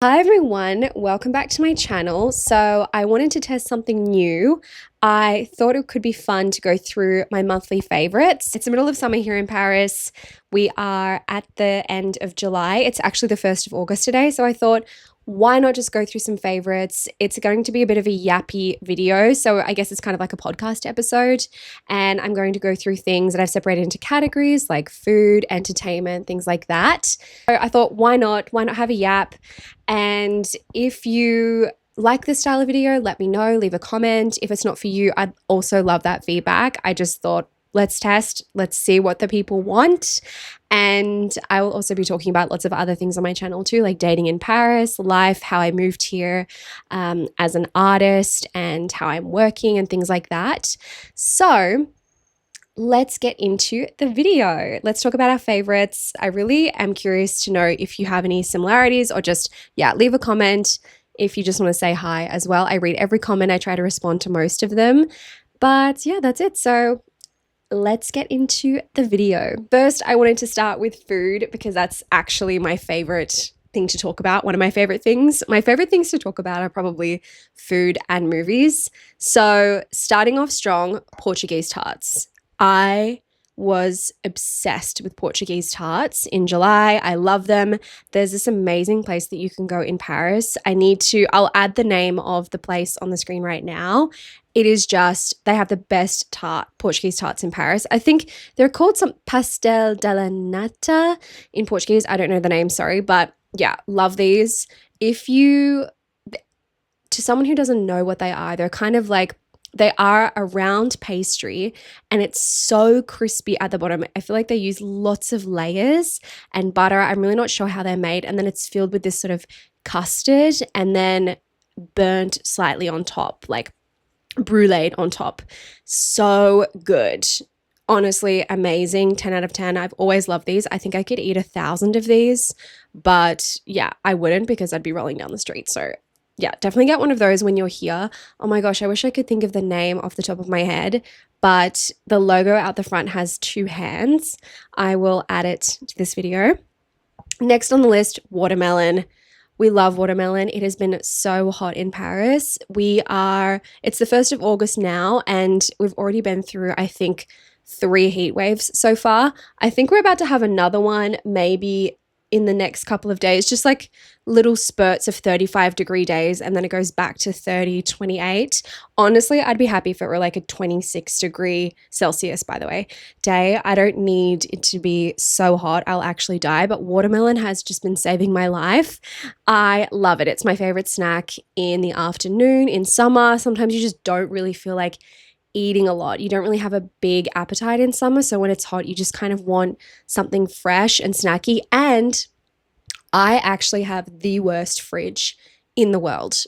Hi everyone, welcome back to my channel. So I wanted to test something new. I thought it could be fun to go through my monthly favorites. It's the middle of summer here in Paris. We are at the end of July. It's actually the 1st of August today. So I thought, why not just go through some favorites? It's going to be a bit of a yappy video. So I guess it's kind of like a podcast episode. And I'm going to go through things that I've separated into categories like food, entertainment, things like that. So I thought, why not? Why not have a yap? And if you like this style of video, let me know, leave a comment. If it's not for you, I'd also love that feedback. I just thought, let's test, let's see what the people want. And I will also be talking about lots of other things on my channel too, like dating in Paris, life, how I moved here as an artist, and how I'm working and things like that. So let's get into the video. Let's talk about our favorites. I really am curious to know if you have any similarities or just, leave a comment if you just want to say hi as well. I read every comment. I try to respond to most of them. But yeah, that's it. So let's get into the video. First, I wanted to start with food because that's actually my favorite thing to talk about. One of my favorite things. My favorite things to talk about are probably food and movies. So starting off strong, Portuguese tarts. I was obsessed with Portuguese tarts in July. I love them. There's this amazing place that you can go in Paris. I'll add the name of the place on the screen right now. It is just, they have the best Portuguese tarts in Paris. I think they're called some pastel de la nata in Portuguese. I don't know the name, sorry, but yeah, love these. To someone who doesn't know what they are, they are a round pastry and it's so crispy at the bottom. I feel like they use lots of layers and butter. I'm really not sure how they're made. And then it's filled with this sort of custard and then burnt slightly on top, like bruleed on top. So good. Honestly, amazing. 10 out of 10. I've always loved these. I think I could eat 1,000 of these, but yeah, I wouldn't because I'd be rolling down the street. So yeah, definitely get one of those when you're here. Oh my gosh, I wish I could think of the name off the top of my head, but the logo out the front has 2 hands. I will add it to this video. Next on the list, watermelon. We love watermelon. It has been so hot in Paris. It's the 1st of August now, and we've already been through, I think, 3 heat waves so far. I think we're about to have another one, maybe in the next couple of days, just like little spurts of 35-degree days, and then it goes back to 30, 28. Honestly, I'd be happy if it were like a 26-degree Celsius, by the way, day. I don't need it to be so hot. I'll actually die, but watermelon has just been saving my life. I love it. It's my favorite snack in the afternoon, in summer. Sometimes you just don't really feel like eating a lot. You don't really have a big appetite in summer. So when it's hot, you just kind of want something fresh and snacky. And I actually have the worst fridge in the world.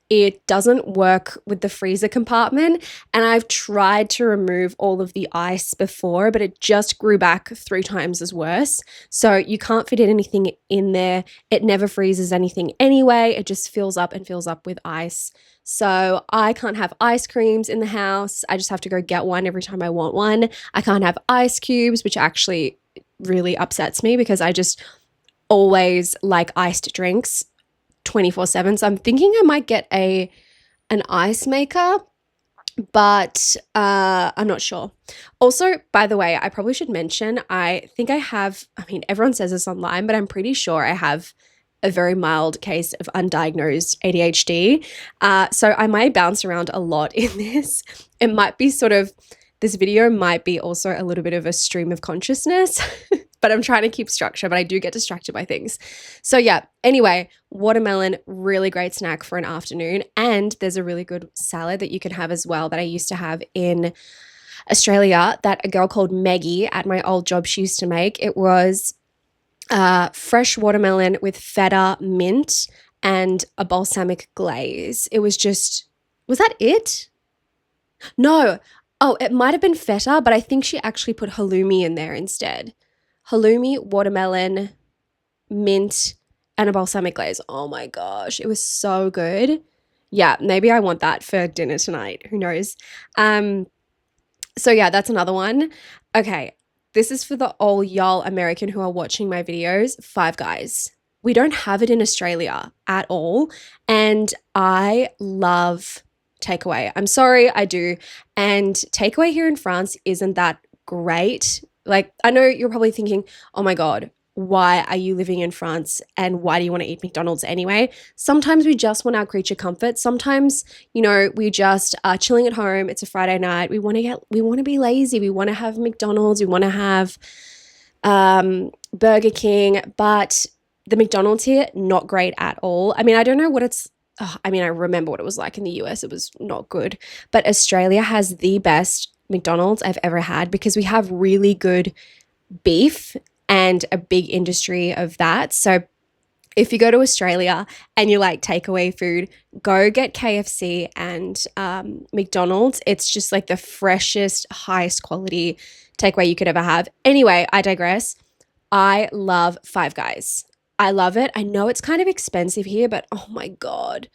It doesn't work with the freezer compartment, and I've tried to remove all of the ice before, but it just grew back 3 times as worse. So you can't fit anything in there. It never freezes anything anyway. It just fills up and fills up with ice. So I can't have ice creams in the house. I just have to go get one every time I want one. I can't have ice cubes, which actually really upsets me because I just always like iced drinks 24/7. So I'm thinking I might get an ice maker, but I'm not sure. Also, by the way, I probably should mention, everyone says this online, but I'm pretty sure I have a very mild case of undiagnosed ADHD. So I might bounce around a lot in this. This video might be also a little bit of a stream of consciousness, but I'm trying to keep structure, but I do get distracted by things. So yeah, anyway, watermelon, really great snack for an afternoon. And there's a really good salad that you can have as well that I used to have in Australia that a girl called Maggie at my old job, she used to make. It was fresh watermelon with feta, mint, and a balsamic glaze. Was that it? No. Oh, it might have been feta, but I think she actually put halloumi in there instead. Halloumi, watermelon, mint, and a balsamic glaze. Oh my gosh, it was so good. Yeah, maybe I want that for dinner tonight. Who knows? So yeah, that's another one. Okay, this is for the all y'all American who are watching my videos. Five Guys. We don't have it in Australia at all. And I love takeaway. I'm sorry, I do. And takeaway here in France isn't that great. Like, I know you're probably thinking, oh my God, why are you living in France and why do you want to eat McDonald's anyway? Sometimes we just want our creature comfort. Sometimes, we just are chilling at home. It's a Friday night. We want to be lazy. We want to have McDonald's. We want to have Burger King, but the McDonald's here, not great at all. I mean, I don't know what it's, I remember what it was like in the US. It was not good, but Australia has the best McDonald's I've ever had because we have really good beef and a big industry of that. So if you go to Australia and you like takeaway food, go get KFC and McDonald's. It's just like the freshest, highest quality takeaway you could ever have. Anyway, I digress. I love Five Guys. I love it. I know it's kind of expensive here, but oh my God,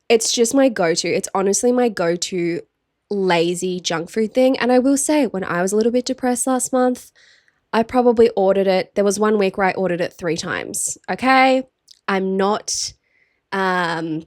it's just my go-to. It's honestly my go-to lazy junk food thing. And I will say, when I was a little bit depressed last month, I probably ordered it. There was 1 week where I ordered it 3 times. Okay. I'm not proud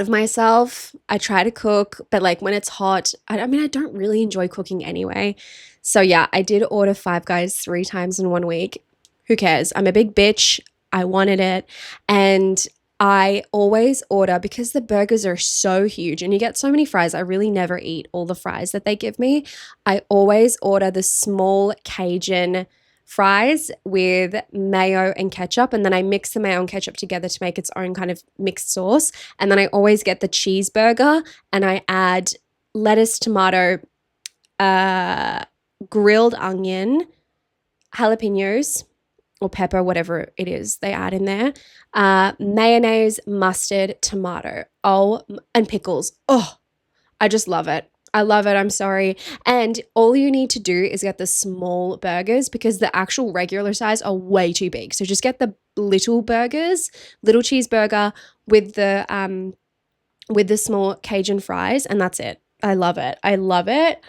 of myself. I try to cook, but like when it's hot, I don't really enjoy cooking anyway. So yeah, I did order Five Guys 3 times in 1 week. Who cares? I'm a big bitch. I wanted it. And I always order because the burgers are so huge and you get so many fries. I really never eat all the fries that they give me. I always order the small Cajun fries with mayo and ketchup, and then I mix the mayo and ketchup together to make its own kind of mixed sauce. And then I always get the cheeseburger and I add lettuce, tomato, grilled onion, jalapenos, or pepper, whatever it is they add in there, mayonnaise, mustard, tomato, and pickles. Oh, I just love it. I love it. I'm sorry. And all you need to do is get the small burgers because the actual regular size are way too big. So just get the little burgers, little cheeseburger with the small Cajun fries, and that's it. I love it. I love it.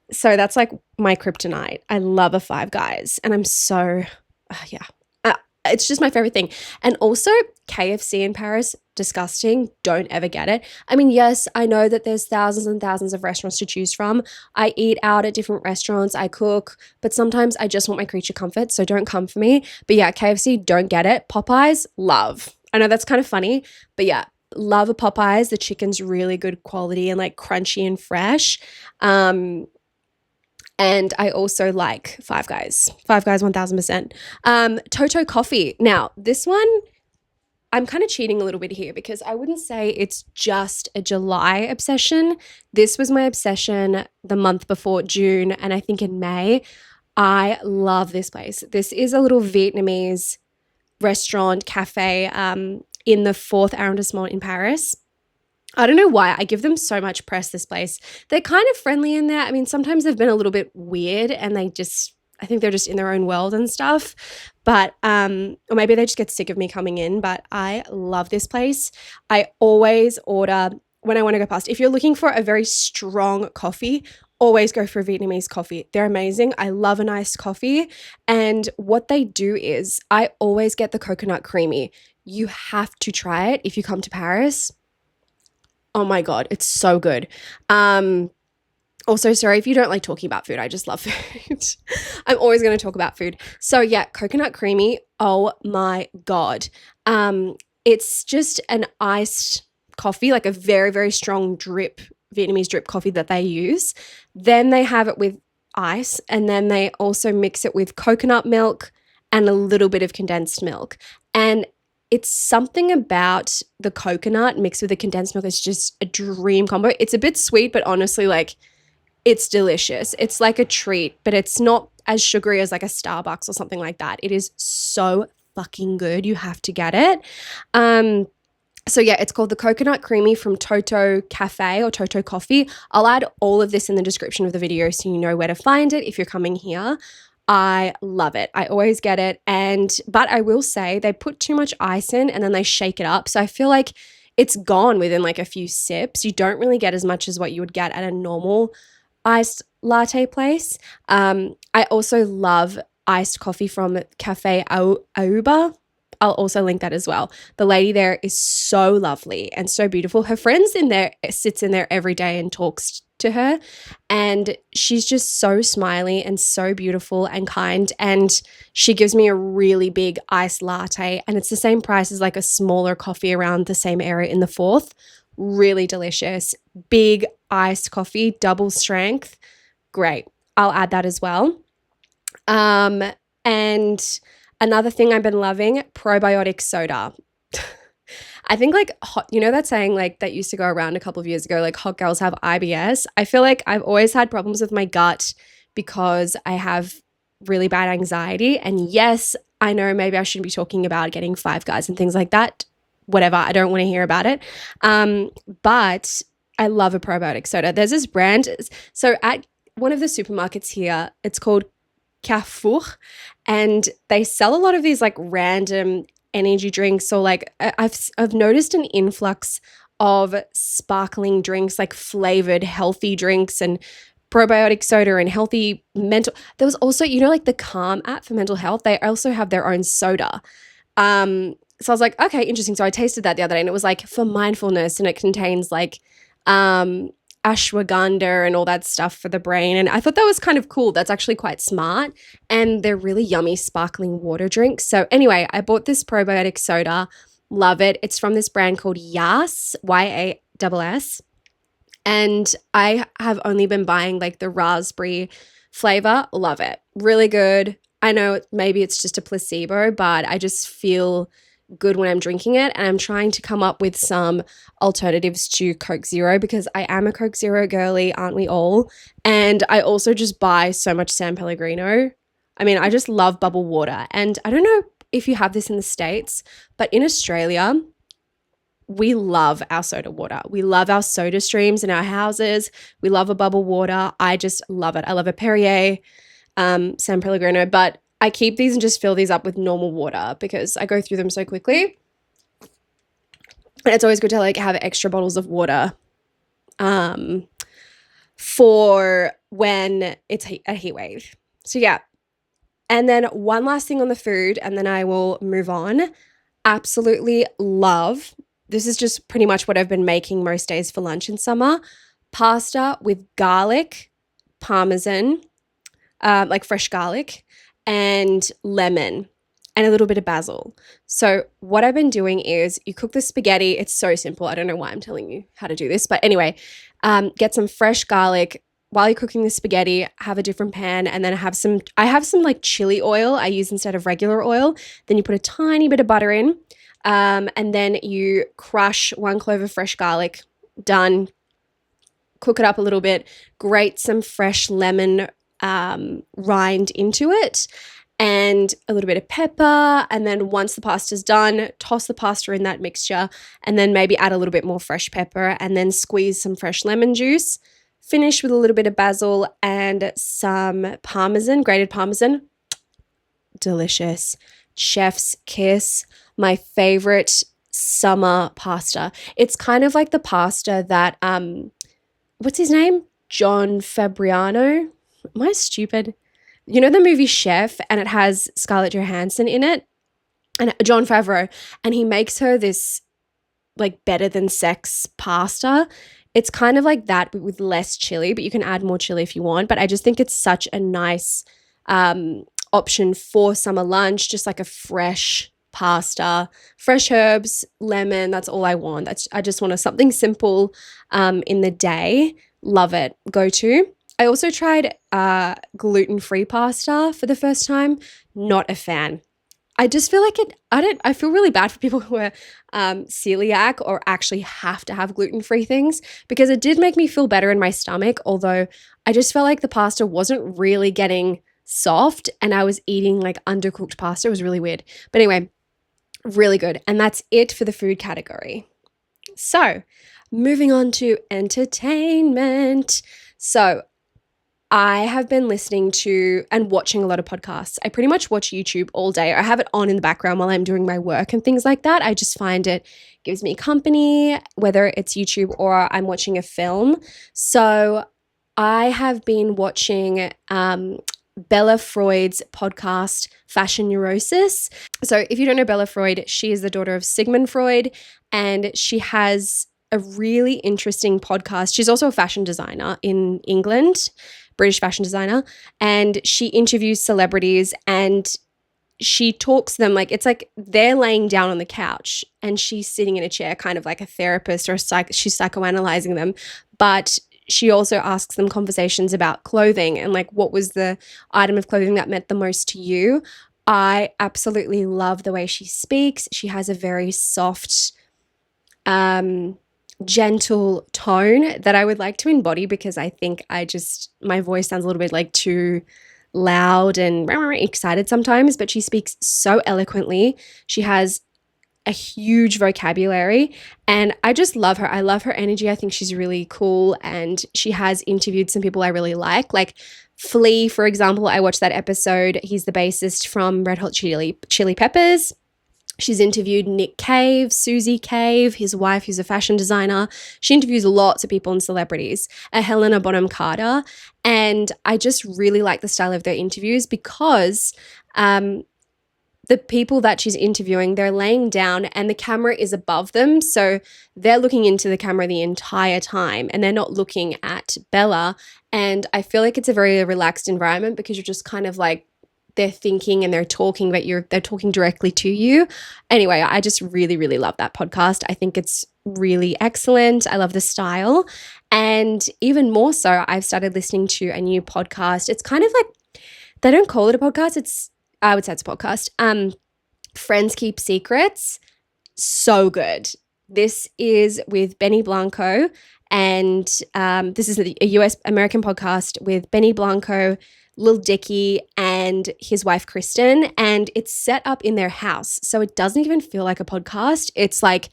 So that's like my kryptonite. I love a Five Guys and I'm so, it's just my favorite thing. And also KFC in Paris, disgusting. Don't ever get it. I mean, yes, I know that there's thousands and thousands of restaurants to choose from. I eat out at different restaurants. I cook, but sometimes I just want my creature comfort. So don't come for me. But yeah, KFC, don't get it. Popeyes, love. I know that's kind of funny, but yeah, love a Popeyes. The chicken's really good quality and like crunchy and fresh. And I also like Five Guys. Five Guys 1000%. Toto coffee. Now, this one, I'm kind of cheating a little bit here because I wouldn't say it's just a July obsession. This was my obsession the month before June, and I think in May. I love this place. This is a little Vietnamese restaurant, cafe in the 4th arrondissement in Paris. I don't know why I give them so much press, this place. They're kind of friendly in there. I mean, sometimes they've been a little bit weird and I think they're just in their own world and stuff. But, or maybe they just get sick of me coming in, but I love this place. I always order when I want to go past. If you're looking for a very strong coffee, always go for a Vietnamese coffee. They're amazing. I love an iced coffee. And what they do is I always get the coconut creamy. You have to try it if you come to Paris. Oh my God, it's so good. Also, sorry if you don't like talking about food. I just love food. I'm always going to talk about food. So yeah, coconut creamy. Oh my God. It's just an iced coffee, like a very, very strong drip, Vietnamese drip coffee that they use. Then they have it with ice, and then they also mix it with coconut milk and a little bit of condensed milk. And it's something about the coconut mixed with the condensed milk. It's just a dream combo. It's a bit sweet, but honestly, like, it's delicious. It's like a treat, but it's not as sugary as like a Starbucks or something like that. It is so fucking good. You have to get it. So yeah, it's called the Coconut Creamy from Toto Cafe or Toto Coffee. I'll add all of this in the description of the video so you know where to find it if you're coming here. I love it. I always get it. But I will say they put too much ice in and then they shake it up. So I feel like it's gone within like a few sips. You don't really get as much as what you would get at a normal iced latte place. I also love iced coffee from Cafe Aoba. I'll also link that as well. The lady there is so lovely and so beautiful. Her friends in there sits in there every day and talks to her, and she's just so smiley and so beautiful and kind, and she gives me a really big iced latte, and it's the same price as like a smaller coffee around the same area in the Fourth. Really delicious. Big iced coffee, double strength. Great. I'll add that as well. And another thing I've been loving, probiotic soda. I think like hot, you know that saying like that used to go around a couple of years ago, like hot girls have IBS. I feel like I've always had problems with my gut because I have really bad anxiety. And yes, I know maybe I shouldn't be talking about getting Five Guys and things like that. Whatever, I don't want to hear about it. But I love a probiotic soda. There's this brand. So at one of the supermarkets here, it's called Carrefour, and they sell a lot of these like random energy drinks. So like I've noticed an influx of sparkling drinks, like flavored healthy drinks and probiotic soda and healthy mental. There was also, you know, like the Calm app for mental health. They also have their own soda. So I was like, okay, interesting. So I tasted that the other day, and it was like for mindfulness, and it contains like ashwagandha and all that stuff for the brain. And I thought that was kind of cool. That's actually quite smart. And they're really yummy sparkling water drinks. So anyway, I bought this probiotic soda. Love it. It's from this brand called Yas, YASS. And I have only been buying like the raspberry flavor. Love it. Really good. I know maybe it's just a placebo, but I just feel good when I'm drinking it, and I'm trying to come up with some alternatives to Coke Zero because I am a Coke Zero girly, aren't we all? And I also just buy so much San Pellegrino. I mean, I just love bubble water, and I don't know if you have this in the States, but in Australia, we love our soda water. We love our soda streams in our houses. We love a bubble water. I just love it. I love a Perrier, San Pellegrino, but I keep these and just fill these up with normal water because I go through them so quickly. And it's always good to like have extra bottles of water for when it's a heat wave. So yeah. And then one last thing on the food, and then I will move on. Absolutely love. This is just pretty much what I've been making most days for lunch in summer. Pasta with garlic, parmesan, like fresh garlic, and lemon, and a little bit of basil. So what I've been doing is you cook the spaghetti. It's so simple. I don't know why I'm telling you how to do this, but anyway, get some fresh garlic. While you're cooking the spaghetti, have a different pan, and then I have some like chili oil I use instead of regular oil. Then you put a tiny bit of butter in, and then you crush 1 clove of fresh garlic. Done. Cook it up a little bit. Grate some fresh lemon rind into it, and a little bit of pepper. And then once the pasta's done, toss the pasta in that mixture, and then maybe add a little bit more fresh pepper, and then squeeze some fresh lemon juice. Finish with a little bit of basil and some parmesan, grated parmesan. Delicious. Chef's kiss. My favorite summer pasta. It's kind of like the pasta that what's his name? John Fabriano. Am I stupid? You know the movie Chef, and it has Scarlett Johansson in it, and Jon Favreau, and he makes her this like better than sex pasta. It's kind of like that, but with less chili, but you can add more chili if you want. But I just think it's such a nice option for summer lunch, just like a fresh pasta, fresh herbs, lemon. That's all I want. I just want something simple in the day. Love it. Go to. I also tried gluten-free pasta for the first time. Not a fan. I just feel like I feel really bad for people who are celiac or actually have to have gluten-free things, because it did make me feel better in my stomach, although I just felt like the pasta wasn't really getting soft and I was eating like undercooked pasta. It was really weird. But anyway, really good. And that's it for the food category. So moving on to entertainment. So I have been listening to and watching a lot of podcasts. I pretty much watch YouTube all day. I have it on in the background while I'm doing my work and things like that. I just find it gives me company, whether it's YouTube or I'm watching a film. So I have been watching Bella Freud's podcast, Fashion Neurosis. So if you don't know Bella Freud, she is the daughter of Sigmund Freud, and she has a really interesting podcast. She's also a fashion designer in England, British fashion designer, and she interviews celebrities and she talks to them like it's like they're laying down on the couch and she's sitting in a chair, kind of like a therapist or she's psychoanalyzing them. But she also asks them conversations about clothing and like, what was the item of clothing that meant the most to you? I absolutely love the way she speaks. She has a very soft, gentle tone that I would like to embody, because I think my voice sounds a little bit like too loud and excited sometimes, but she speaks so eloquently. She has a huge vocabulary and I just love her. I love her energy. I think she's really cool, and she has interviewed some people I really like Flea, for example. I watched that episode. He's the bassist from Red Hot Chili Peppers. She's interviewed Nick Cave, Susie Cave, his wife, who's a fashion designer. She interviews lots of people and celebrities, Helena Bonham Carter. And I just really like the style of their interviews because the people that she's interviewing, they're laying down and the camera is above them. So they're looking into the camera the entire time and they're not looking at Bella. And I feel like it's a very relaxed environment because you're just kind of like, they're thinking and they're talking, but they're talking directly to you. Anyway, I just really, really love that podcast. I think it's really excellent. I love the style. And even more so, I've started listening to a new podcast. It's kind of like, they don't call it a podcast. I would say it's a podcast. Friends Keep Secrets. So good. This is with Benny Blanco. And this is a US American podcast with Benny Blanco, Lil Dicky, and his wife Kristen. And it's set up in their house. So it doesn't even feel like a podcast. It's like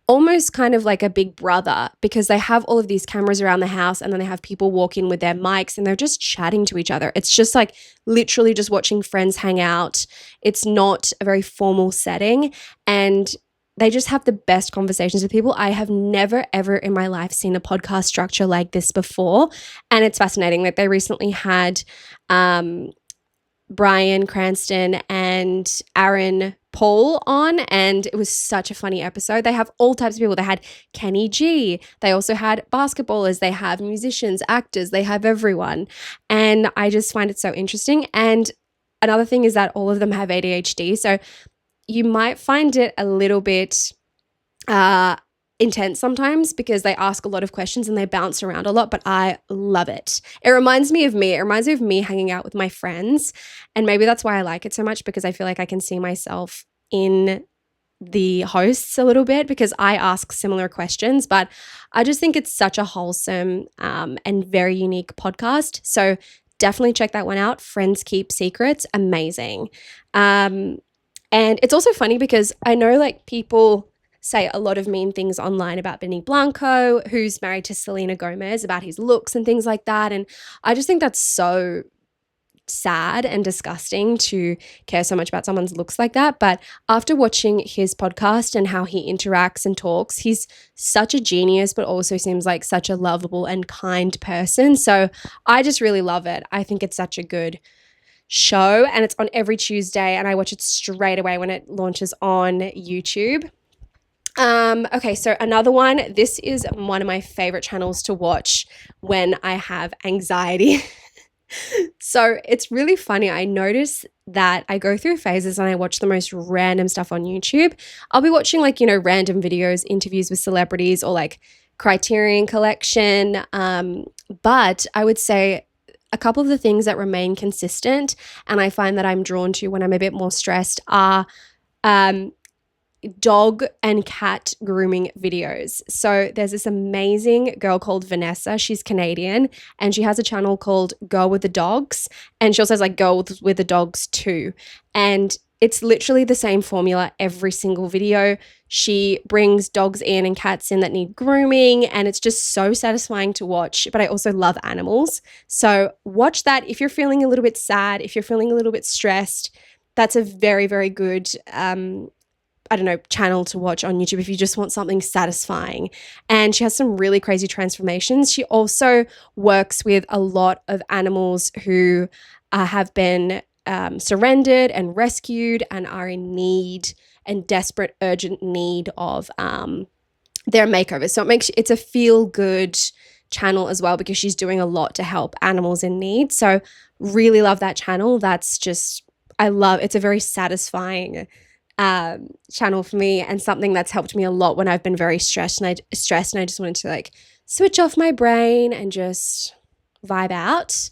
almost kind of like a Big Brother, because they have all of these cameras around the house and then they have people walk in with their mics and they're just chatting to each other. It's just like literally just watching friends hang out. It's not a very formal setting and they just have the best conversations with people. I have never, ever in my life seen a podcast structure like this before. And it's fascinating that they recently had Bryan Cranston and Aaron Paul on, and it was such a funny episode. They have all types of people. They had Kenny G. They also had basketballers. They have musicians, actors. They have everyone. And I just find it so interesting. And another thing is that all of them have ADHD. So you might find it a little bit intense sometimes because they ask a lot of questions and they bounce around a lot, but I love it. It reminds me of me. It reminds me of me hanging out with my friends. And maybe that's why I like it so much, because I feel like I can see myself in the hosts a little bit because I ask similar questions, but I just think it's such a wholesome and very unique podcast. So definitely check that one out. Friends Keep Secrets. Amazing. And it's also funny because I know like people say a lot of mean things online about Benny Blanco, who's married to Selena Gomez, about his looks and things like that. And I just think that's so sad and disgusting to care so much about someone's looks like that. But after watching his podcast and how he interacts and talks, he's such a genius, but also seems like such a lovable and kind person. So I just really love it. I think it's such a good show and it's on every Tuesday and I watch it straight away when it launches on YouTube. Okay, so another one. This is one of my favorite channels to watch when I have anxiety. So it's really funny. I notice that I go through phases and I watch the most random stuff on YouTube. I'll be watching like, random videos, interviews with celebrities or like Criterion Collection. But I would say a couple of the things that remain consistent and I find that I'm drawn to when I'm a bit more stressed are dog and cat grooming videos. So there's this amazing girl called Vanessa. She's Canadian and she has a channel called Girl with the Dogs. And she also has like Girl with the Dogs too. And it's literally the same formula every single video. She brings dogs in and cats in that need grooming and it's just so satisfying to watch. But I also love animals. So watch that if you're feeling a little bit sad, if you're feeling a little bit stressed. That's a very, very good channel to watch on YouTube if you just want something satisfying. And she has some really crazy transformations. She also works with a lot of animals who have been surrendered and rescued and are in need and desperate, urgent need of their makeover. So it's a feel good channel as well, because she's doing a lot to help animals in need. So really love that channel. That's just, it's a very satisfying channel for me, and something that's helped me a lot when I've been very stressed and I just wanted to like switch off my brain and just vibe out.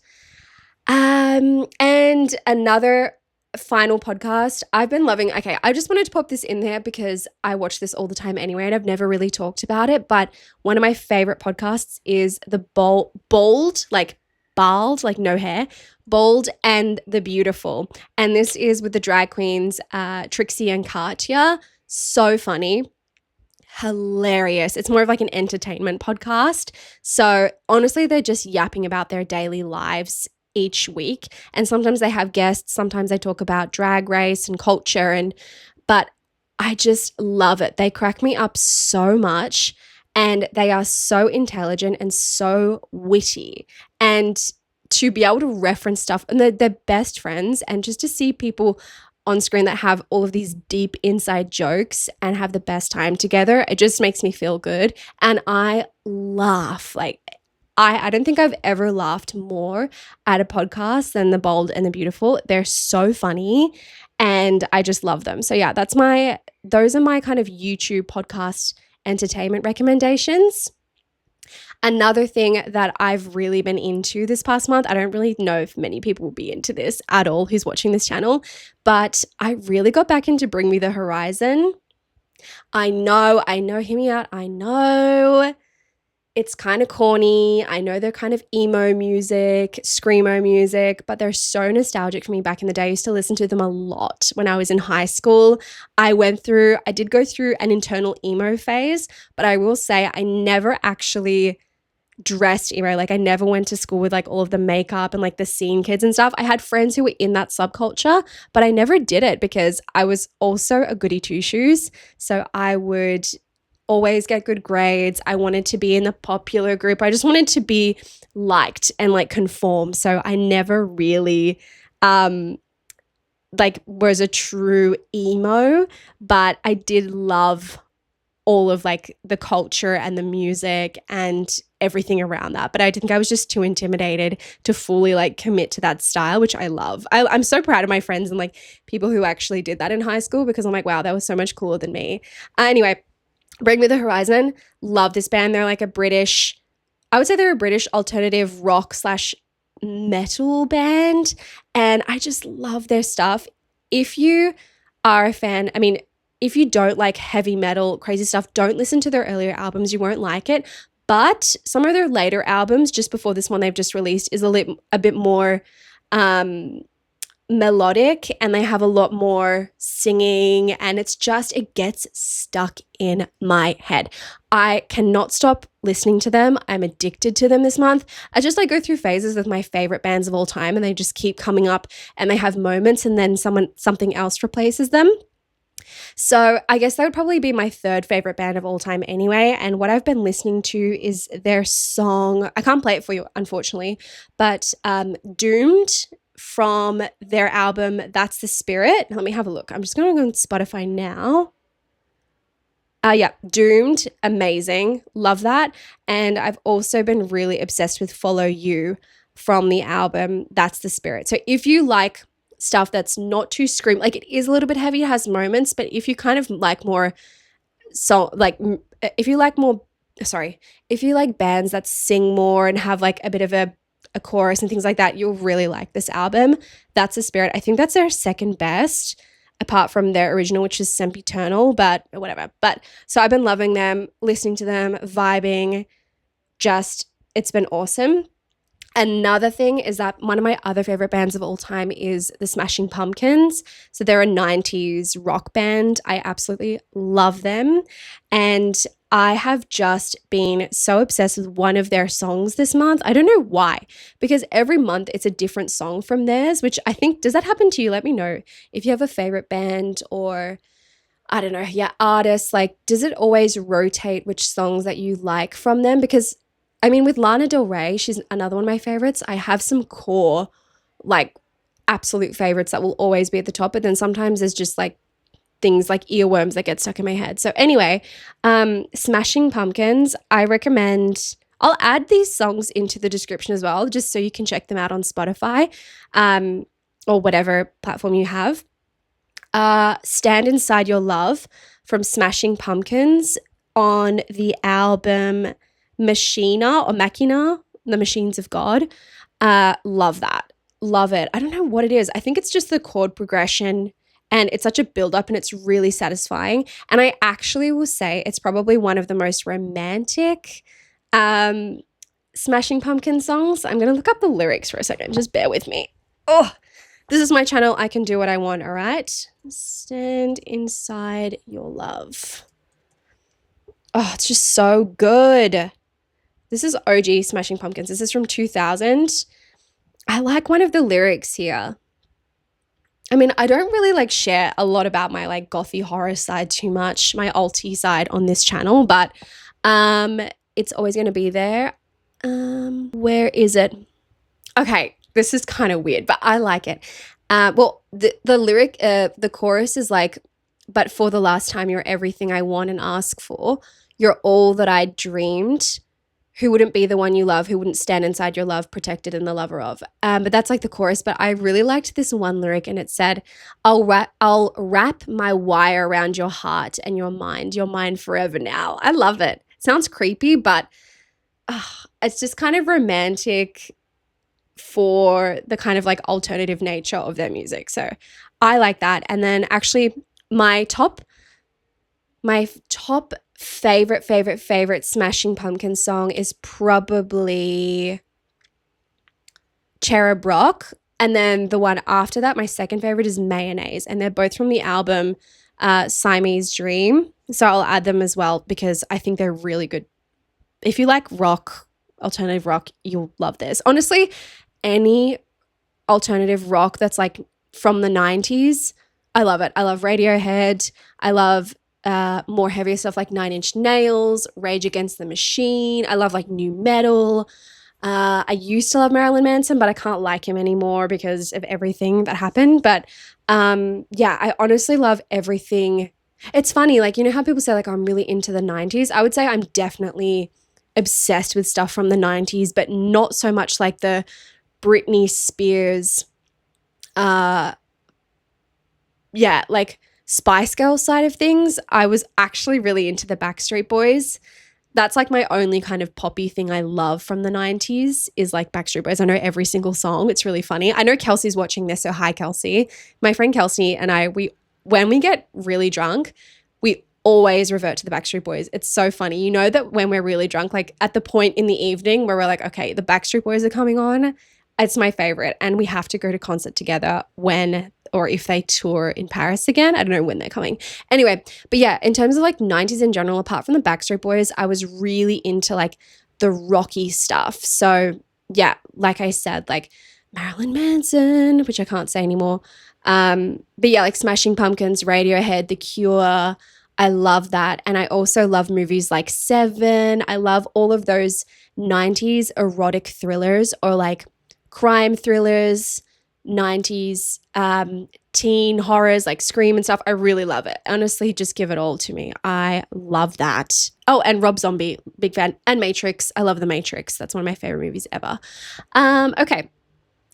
And another final podcast I've been loving. Okay, I just wanted to pop this in there because I watch this all the time anyway, and I've never really talked about it. But one of my favorite podcasts is the bald, like bald, like no hair, Bold and the Beautiful. And this is with the drag queens, Trixie and Katya. So funny. Hilarious. It's more of like an entertainment podcast. So honestly, they're just yapping about their daily lives each week. And sometimes they have guests, sometimes they talk about drag race and culture, but I just love it. They crack me up so much, and they are so intelligent and so witty. And to be able to reference stuff, and they're best friends, and just to see people on screen that have all of these deep inside jokes and have the best time together, it just makes me feel good. And I laugh. Like, I don't think I've ever laughed more at a podcast than the Bold and the Beautiful. They're so funny, and I just love them. So yeah, those are my kind of YouTube podcast entertainment recommendations. Another thing that I've really been into this past month, I don't really know if many people will be into this at all who's watching this channel, but I really got back into Bring Me the Horizon. I know, hear me out. I know it's kind of corny. I know they're kind of emo music, screamo music, but they're so nostalgic for me back in the day. I used to listen to them a lot when I was in high school. I did go through an internal emo phase, but I will say I never actually dressed emo. Like, I never went to school with like all of the makeup and like the scene kids and stuff. I had friends who were in that subculture, but I never did it because I was also a goody two shoes. So I would always get good grades. I wanted to be in the popular group. I just wanted to be liked and like conform. So I never really like was a true emo, but I did love all of like the culture and the music and everything around that. But I think I was just too intimidated to fully like commit to that style, which I love. I'm so proud of my friends and like people who actually did that in high school, because I'm like, wow, that was so much cooler than me. Anyway, Bring Me the Horizon, love this band. They're like I would say they're a British alternative rock / metal band, and I just love their stuff. If you are a fan, if you don't like heavy metal, crazy stuff, don't listen to their earlier albums. You won't like it. But some of their later albums, just before this one they've just released, is a bit more melodic, and they have a lot more singing, and it gets stuck in my head. I cannot stop listening to them. I'm addicted to them this month. I just like go through phases with my favorite bands of all time, and they just keep coming up, and they have moments, and then something else replaces them. So I guess that would probably be my third favorite band of all time anyway. And what I've been listening to is their song. I can't play it for you, unfortunately, but Doomed, from their album That's the Spirit. Let me have a look. I'm just going to go on Spotify now. Yeah, Doomed, amazing. Love that. And I've also been really obsessed with Follow You from the album That's the Spirit. So if you like stuff that's not too scream, like it is a little bit heavy, it has moments, but if you kind of like more if you like bands that sing more and have like a bit of a chorus and things like that, you'll really like this album. That's the Spirit. I think that's their second best, apart from their original, which is Sempiternal, but whatever. But so I've been loving them, listening to them, vibing. It's been awesome. Another thing is that one of my other favorite bands of all time is the Smashing Pumpkins. So they're a 90s rock band. I absolutely love them. And I have just been so obsessed with one of their songs this month. I don't know why, because every month it's a different song from theirs, which I think, does that happen to you? Let me know if you have a favorite band or, I don't know, artists. Like, does it always rotate which songs that you like from them? Because with Lana Del Rey, she's another one of my favorites. I have some core, like, absolute favorites that will always be at the top, but then sometimes there's just like things like earworms that get stuck in my head. So anyway, Smashing Pumpkins, I recommend. I'll add these songs into the description as well, just so you can check them out on Spotify, or whatever platform you have. Stand Inside Your Love from Smashing Pumpkins on the album Machina or Machina, The Machines of God. Love that. Love it. I don't know what it is. I think it's just the chord progression, and it's such a build up and it's really satisfying. And I actually will say it's probably one of the most romantic Smashing Pumpkin songs. I'm going to look up the lyrics for a second. Just bear with me. Oh, this is my channel. I can do what I want, all right? Stand Inside Your Love. Oh, it's just so good. This is OG Smashing Pumpkins. This is from 2000. I like one of the lyrics here. I mean, I don't really like share a lot about my like gothy horror side too much, my alty side on this channel, but it's always going to be there. Where is it? Okay, this is kind of weird, but I like it. Well, the lyric, the chorus is like, but for the last time, you're everything I want and ask for. You're all that I dreamed. Who wouldn't be the one you love? Who wouldn't stand inside your love, protected and the lover of? But that's like the chorus. But I really liked this one lyric, and it said, I'll wrap my wire around your heart and your mind. You're mine forever now. I love it. Sounds creepy, but it's just kind of romantic for the kind of like alternative nature of their music. So I like that. And then actually my top favorite Smashing Pumpkin song is probably Cherub Rock. And then the one after that, my second favorite is Mayonnaise. And they're both from the album Siamese Dream. So I'll add them as well because I think they're really good. If you like rock, alternative rock, you'll love this. Honestly, any alternative rock that's like from the 90s, I love it. I love Radiohead. I love more heavier stuff like Nine Inch Nails, Rage Against the Machine. I love like new metal. I used to love Marilyn Manson, but I can't like him anymore because of everything that happened. But yeah, I honestly love everything. It's funny, like, you know how people say like, I'm really into the 90s? I would say I'm definitely obsessed with stuff from the 90s, but not so much like the Britney Spears, like Spice Girls side of things. I was actually really into the Backstreet Boys. That's like my only kind of poppy thing I love from the 90s is like Backstreet Boys. I know every single song. It's really funny. I know Kelsey's watching this, so hi Kelsey. My friend Kelsey and I, when we get really drunk, we always revert to the Backstreet Boys. It's so funny. You know that when we're really drunk, like at the point in the evening where we're like, okay, the Backstreet Boys are coming on, it's my favorite. And we have to go to concert together when or if they tour in Paris again. I don't know when they're coming. Anyway, but yeah, in terms of like 90s in general, apart from the Backstreet Boys, I was really into like the rocky stuff. So yeah, like I said, like Marilyn Manson, which I can't say anymore. But yeah, like Smashing Pumpkins, Radiohead, The Cure. I love that. And I also love movies like Seven. I love all of those 90s erotic thrillers or like crime thrillers, 90s teen horrors like Scream and stuff. I really love it. Honestly, just give it all to me. I love that. Oh, and Rob Zombie, big fan. And Matrix. I love The Matrix. That's one of my favorite movies ever. Okay.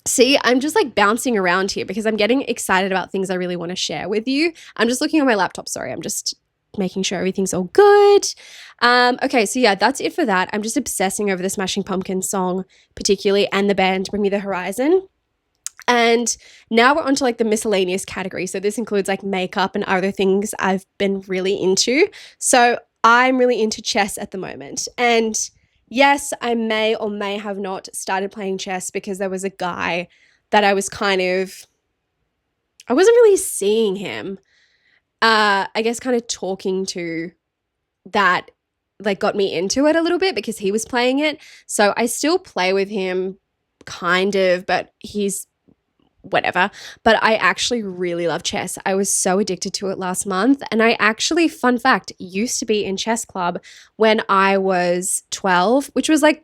See, I'm just like bouncing around here because I'm getting excited about things I really want to share with you. I'm just looking at my laptop. Sorry, I'm just making sure everything's all good. Okay, so yeah, that's it for that. I'm just obsessing over the Smashing Pumpkins song particularly and the band Bring Me the Horizon. And now we're onto like the miscellaneous category. So this includes like makeup and other things I've been really into. So I'm really into chess at the moment. And yes, I may or may have not started playing chess because there was a guy that I wasn't really seeing him. I guess kind of talking to that like got me into it a little bit because he was playing it. So I still play with him kind of, but he's whatever. But I actually really love chess. I was so addicted to it last month. And I actually, fun fact, used to be in chess club when I was 12, which was like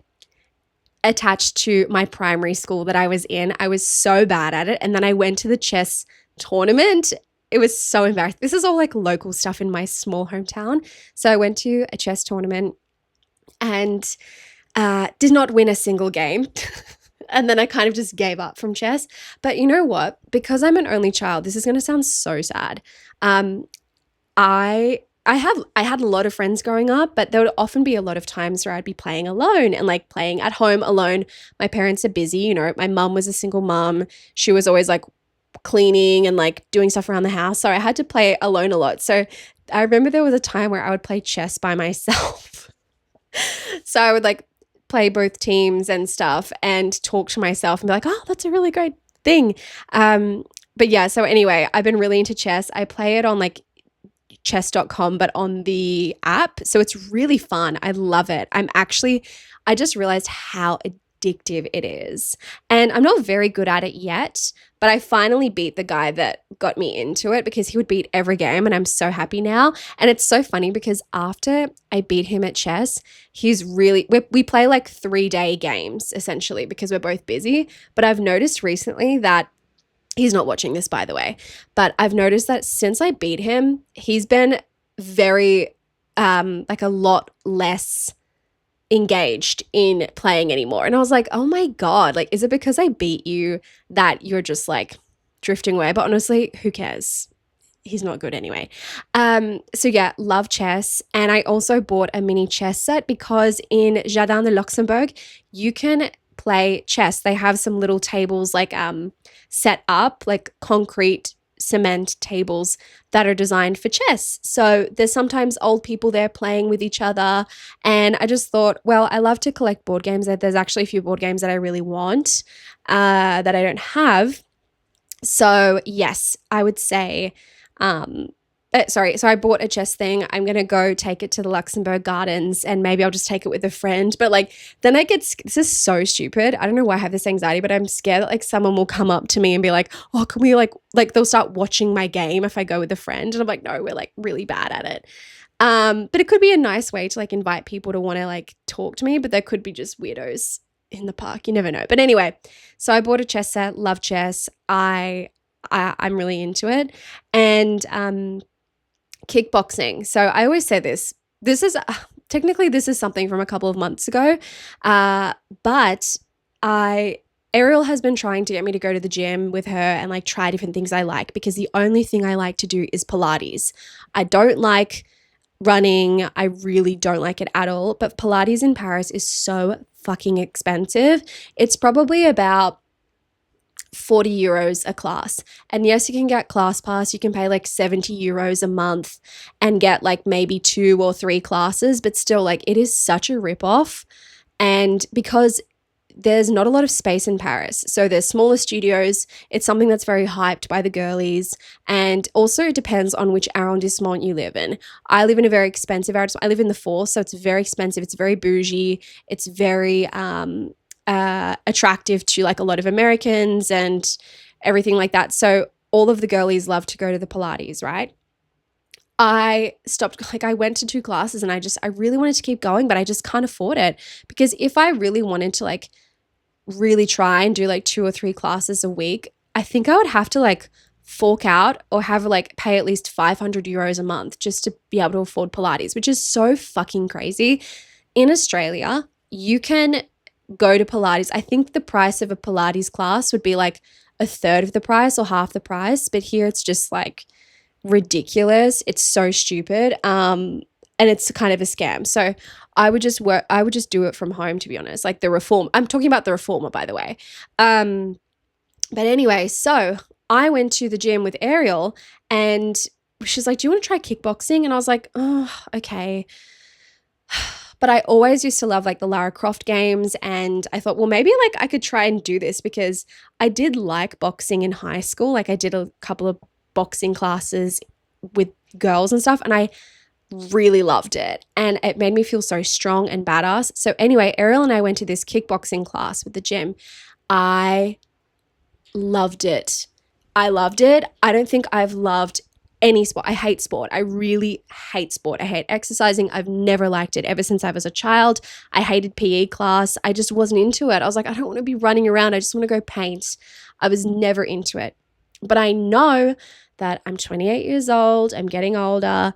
attached to my primary school that I was in. I was so bad at it. And then I went to the chess tournament. It was so embarrassing. This is all like local stuff in my small hometown. So I went to a chess tournament and did not win a single game. And then I kind of just gave up from chess. But you know what? Because I'm an only child, this is going to sound so sad. I had a lot of friends growing up, but there would often be a lot of times where I'd be playing alone and like playing at home alone. My parents are busy, you know, my mum was a single mum. She was always like cleaning and like doing stuff around the house. So I had to play alone a lot. So I remember there was a time where I would play chess by myself. So I would like play both teams and stuff and talk to myself and be like, oh, that's a really great thing. But yeah, so anyway, I've been really into chess. I play it on like chess.com, but on the app. So it's really fun. I love it. I just realized how addictive it is. And I'm not very good at it yet, but I finally beat the guy that got me into it because he would beat every game and I'm so happy now. And it's so funny because after I beat him at chess, we play like 3-day games essentially because we're both busy. But I've noticed recently that he's not watching this, by the way, but I've noticed that since I beat him, he's been very, like a lot less engaged in playing anymore. And I was like, oh my God, like, is it because I beat you that you're just like drifting away? But honestly, who cares? He's not good anyway. So yeah, love chess. And I also bought a mini chess set because in Jardin de Luxembourg, you can play chess. They have some little tables like set up, like concrete cement tables that are designed for chess. So there's sometimes old people there playing with each other. And I just thought, well, I love to collect board games. There's actually a few board games that I really want that I don't have. So yes, I would say so I bought a chess thing. I'm going to go take it to the Luxembourg Gardens and maybe I'll just take it with a friend. But like, then this is so stupid. I don't know why I have this anxiety, but I'm scared that like someone will come up to me and be like, oh, can we like they'll start watching my game if I go with a friend. And I'm like, no, we're like really bad at it. But it could be a nice way to like invite people to want to like talk to me, but there could be just weirdos in the park. You never know. But anyway, so I bought a chess set, love chess. I'm really into it. And, kickboxing. So I always say this is technically this is something from a couple of months ago. But Ariel has been trying to get me to go to the gym with her and like try different things I like because the only thing I like to do is Pilates. I don't like running. I really don't like it at all. But Pilates in Paris is so fucking expensive. It's probably about 40 euros a class. And yes, you can get class pass. You can pay like 70 euros a month and get like maybe 2 or 3 classes, but still like it is such a ripoff. And because there's not a lot of space in Paris, so there's smaller studios, it's something that's very hyped by the girlies. And also it depends on which arrondissement you live in. I live in a very expensive arrondissement. I live in the Flore, so it's very expensive. It's very bougie. It's very attractive to like a lot of Americans and everything like that. So all of the girlies love to go to the Pilates, right? I stopped, like I went to 2 classes and I really wanted to keep going, but I just can't afford it because if I really wanted to like really try and do like 2 or 3 classes a week, I think I would have to like fork out or have like pay at least 500 euros a month just to be able to afford Pilates, which is so fucking crazy. In Australia, you can go to Pilates. I think the price of a Pilates class would be like a third of the price or half the price, but here it's just like ridiculous. It's so stupid. And it's kind of a scam. So I would just do it from home, to be honest. Like I'm talking about the reformer, by the way. But anyway, so I went to the gym with Ariel and she's like, do you want to try kickboxing? And I was like, oh, okay. But I always used to love like the Lara Croft games and I thought, well, maybe like I could try and do this because I did like boxing in high school. Like I did a couple of boxing classes with girls and stuff and I really loved it and it made me feel so strong and badass. So anyway, Ariel and I went to this kickboxing class with the gym. I loved it. I don't think I've loved any sport. I hate sport. I really hate sport. I hate exercising. I've never liked it ever since I was a child. I hated PE class. I just wasn't into it. I was like, I don't want to be running around. I just want to go paint. I was never into it. But I know that I'm 28 years old. I'm getting older.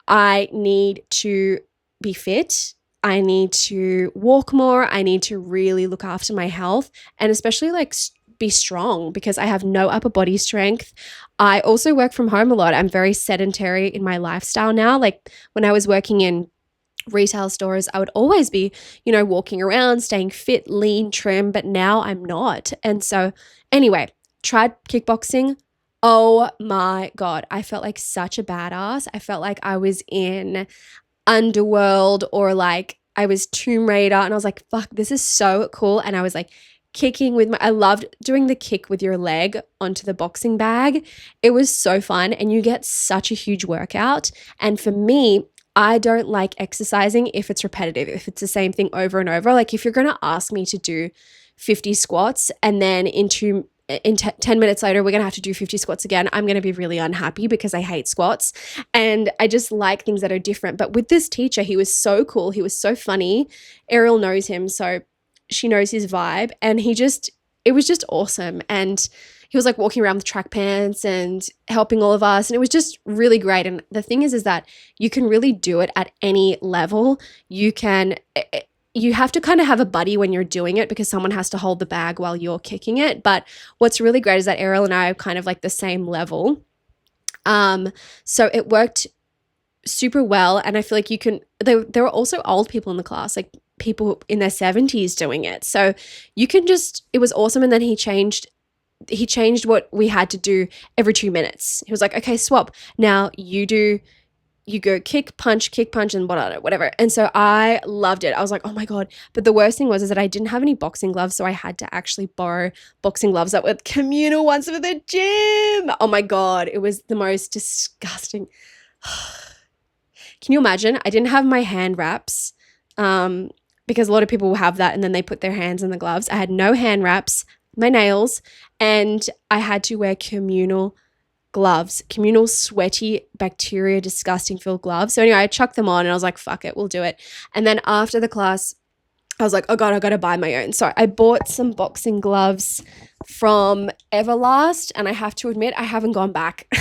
I need to be fit. I need to walk more. I need to really look after my health, and especially like be strong, because I have no upper body strength. I also work from home a lot. I'm very sedentary in my lifestyle now. Like when I was working in retail stores, I would always be, walking around, staying fit, lean, trim, but now I'm not. And so anyway, tried kickboxing. Oh my God. I felt like such a badass. I felt like I was in Underworld, or like I was Tomb Raider, and I was like, fuck, this is so cool. And I was like kicking with I loved doing the kick with your leg onto the boxing bag. It was so fun, and you get such a huge workout. And for me, I don't like exercising if it's repetitive, if it's the same thing over and over. Like if you're going to ask me to do 50 squats and then in 10 minutes later, we're going to have to do 50 squats again, I'm going to be really unhappy because I hate squats. And I just like things that are different. But with this teacher, he was so cool. He was so funny. Ariel knows him, so she knows his vibe. And it was just awesome. And he was like walking around with track pants and helping all of us. And it was just really great. And the thing is that you can really do it at any level. You have to kind of have a buddy when you're doing it, because someone has to hold the bag while you're kicking it. But what's really great is that Ariel and I are kind of like the same level. So it worked super well. And I feel like there were also old people in the class, like people in their 70s doing it. So it was awesome. And then he changed what we had to do every 2 minutes. He was like, okay, swap. Now you go kick, punch, and whatever. And so I loved it. I was like, oh my God. But the worst thing was that I didn't have any boxing gloves. So I had to actually borrow boxing gloves that were communal ones for the gym. Oh my God. It was the most disgusting. Can you imagine? I didn't have my hand wraps, because a lot of people will have that and then they put their hands in the gloves. I had no hand wraps, my nails, and I had to wear communal gloves, communal sweaty, bacteria, disgusting filled gloves. So anyway, I chucked them on and I was like, fuck it, we'll do it. And then after the class, I was like, oh God, I got to buy my own. So I bought some boxing gloves from Everlast, and I have to admit, I haven't gone back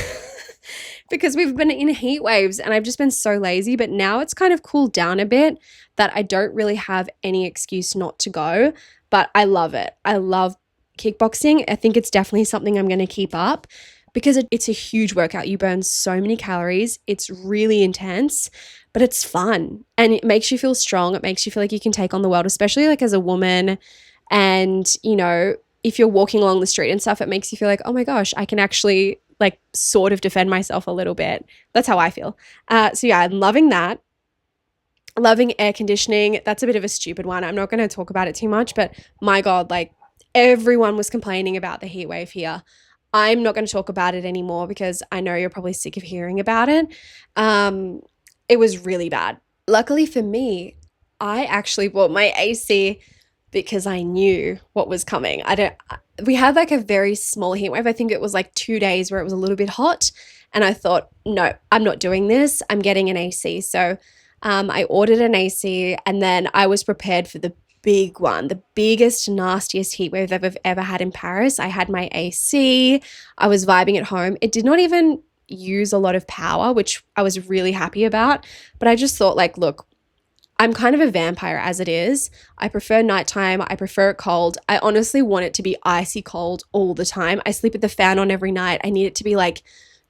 because we've been in heat waves and I've just been so lazy. But now it's kind of cooled down a bit that I don't really have any excuse not to go, but I love it. I love kickboxing. I think it's definitely something I'm going to keep up, because it's a huge workout. You burn so many calories. It's really intense, but it's fun and it makes you feel strong. It makes you feel like you can take on the world, especially like as a woman. And, if you're walking along the street and stuff, it makes you feel like, oh my gosh, I can actually like sort of defend myself a little bit. That's how I feel. So yeah, I'm loving that. Loving air conditioning. That's a bit of a stupid one. I'm not going to talk about it too much, but my God, like everyone was complaining about the heat wave here. I'm not going to talk about it anymore because I know you're probably sick of hearing about it. It was really bad. Luckily for me, I actually bought my AC because I knew what was coming. We had like a very small heat wave. I think it was like 2 days where it was a little bit hot. And I thought, no, I'm not doing this. I'm getting an AC. So I ordered an AC, and then I was prepared for the big one, the biggest, nastiest heat wave I've ever had in Paris. I had my AC. I was vibing at home. It did not even use a lot of power, which I was really happy about. But I just thought like, look, I'm kind of a vampire as it is. I prefer nighttime. I prefer it cold. I honestly want it to be icy cold all the time. I sleep with the fan on every night. I need it to be like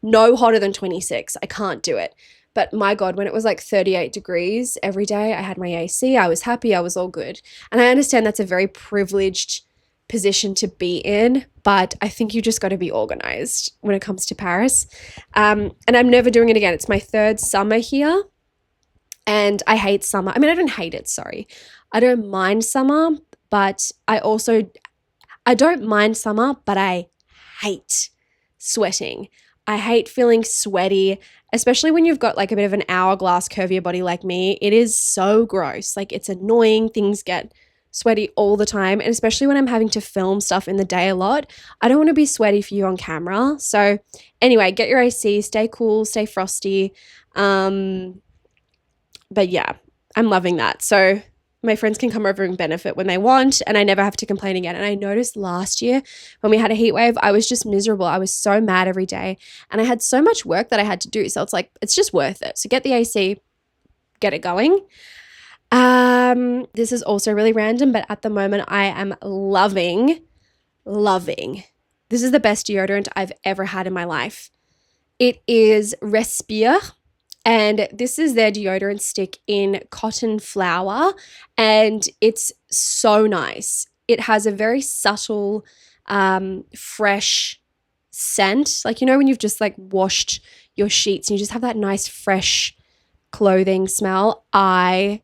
no hotter than 26. I can't do it. But my God, when it was like 38 degrees every day, I had my AC. I was happy. I was all good. And I understand that's a very privileged position to be in, but I think you just got to be organized when it comes to Paris. And I'm never doing it again. It's my 3rd summer here. And I hate summer. I mean, I don't hate it, sorry. I don't mind summer, but I don't mind summer, but I hate sweating. I hate feeling sweaty, especially when you've got like a bit of an hourglass curvier body like me. It is so gross. Like it's annoying. Things get sweaty all the time. And especially when I'm having to film stuff in the day a lot, I don't want to be sweaty for you on camera. So anyway, get your AC, stay cool, stay frosty. But yeah, I'm loving that. So my friends can come over and benefit when they want, and I never have to complain again. And I noticed last year when we had a heat wave, I was just miserable. I was so mad every day, and I had so much work that I had to do. So it's like, it's just worth it. So get the AC, get it going. This is also really random, but at the moment I am loving. This is the best deodorant I've ever had in my life. It is Respire. And this is their deodorant stick in cotton flower, and it's so nice. It has a very subtle, fresh scent. Like, you know, when you've just like washed your sheets and you just have that nice fresh clothing smell. I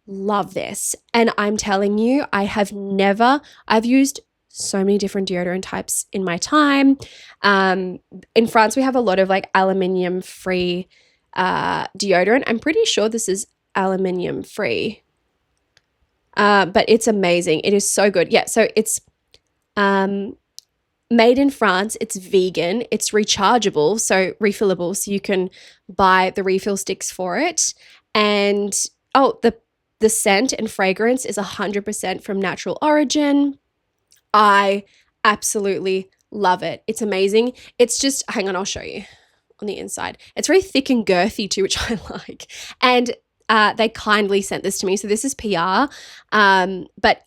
love this. And I'm telling you, I've used so many different deodorant types in my time. In France, we have a lot of like aluminium free deodorant. I'm pretty sure this is aluminium free, but it's amazing. It is so good. Yeah, so it's made in France. It's vegan. It's rechargeable, so refillable, so you can buy the refill sticks for it. And the scent and fragrance is 100% from natural origin. I absolutely love it. It's amazing. It's just, hang on, I'll show you on the inside. It's very thick and girthy too, which I like. And they kindly sent this to me. So this is PR, but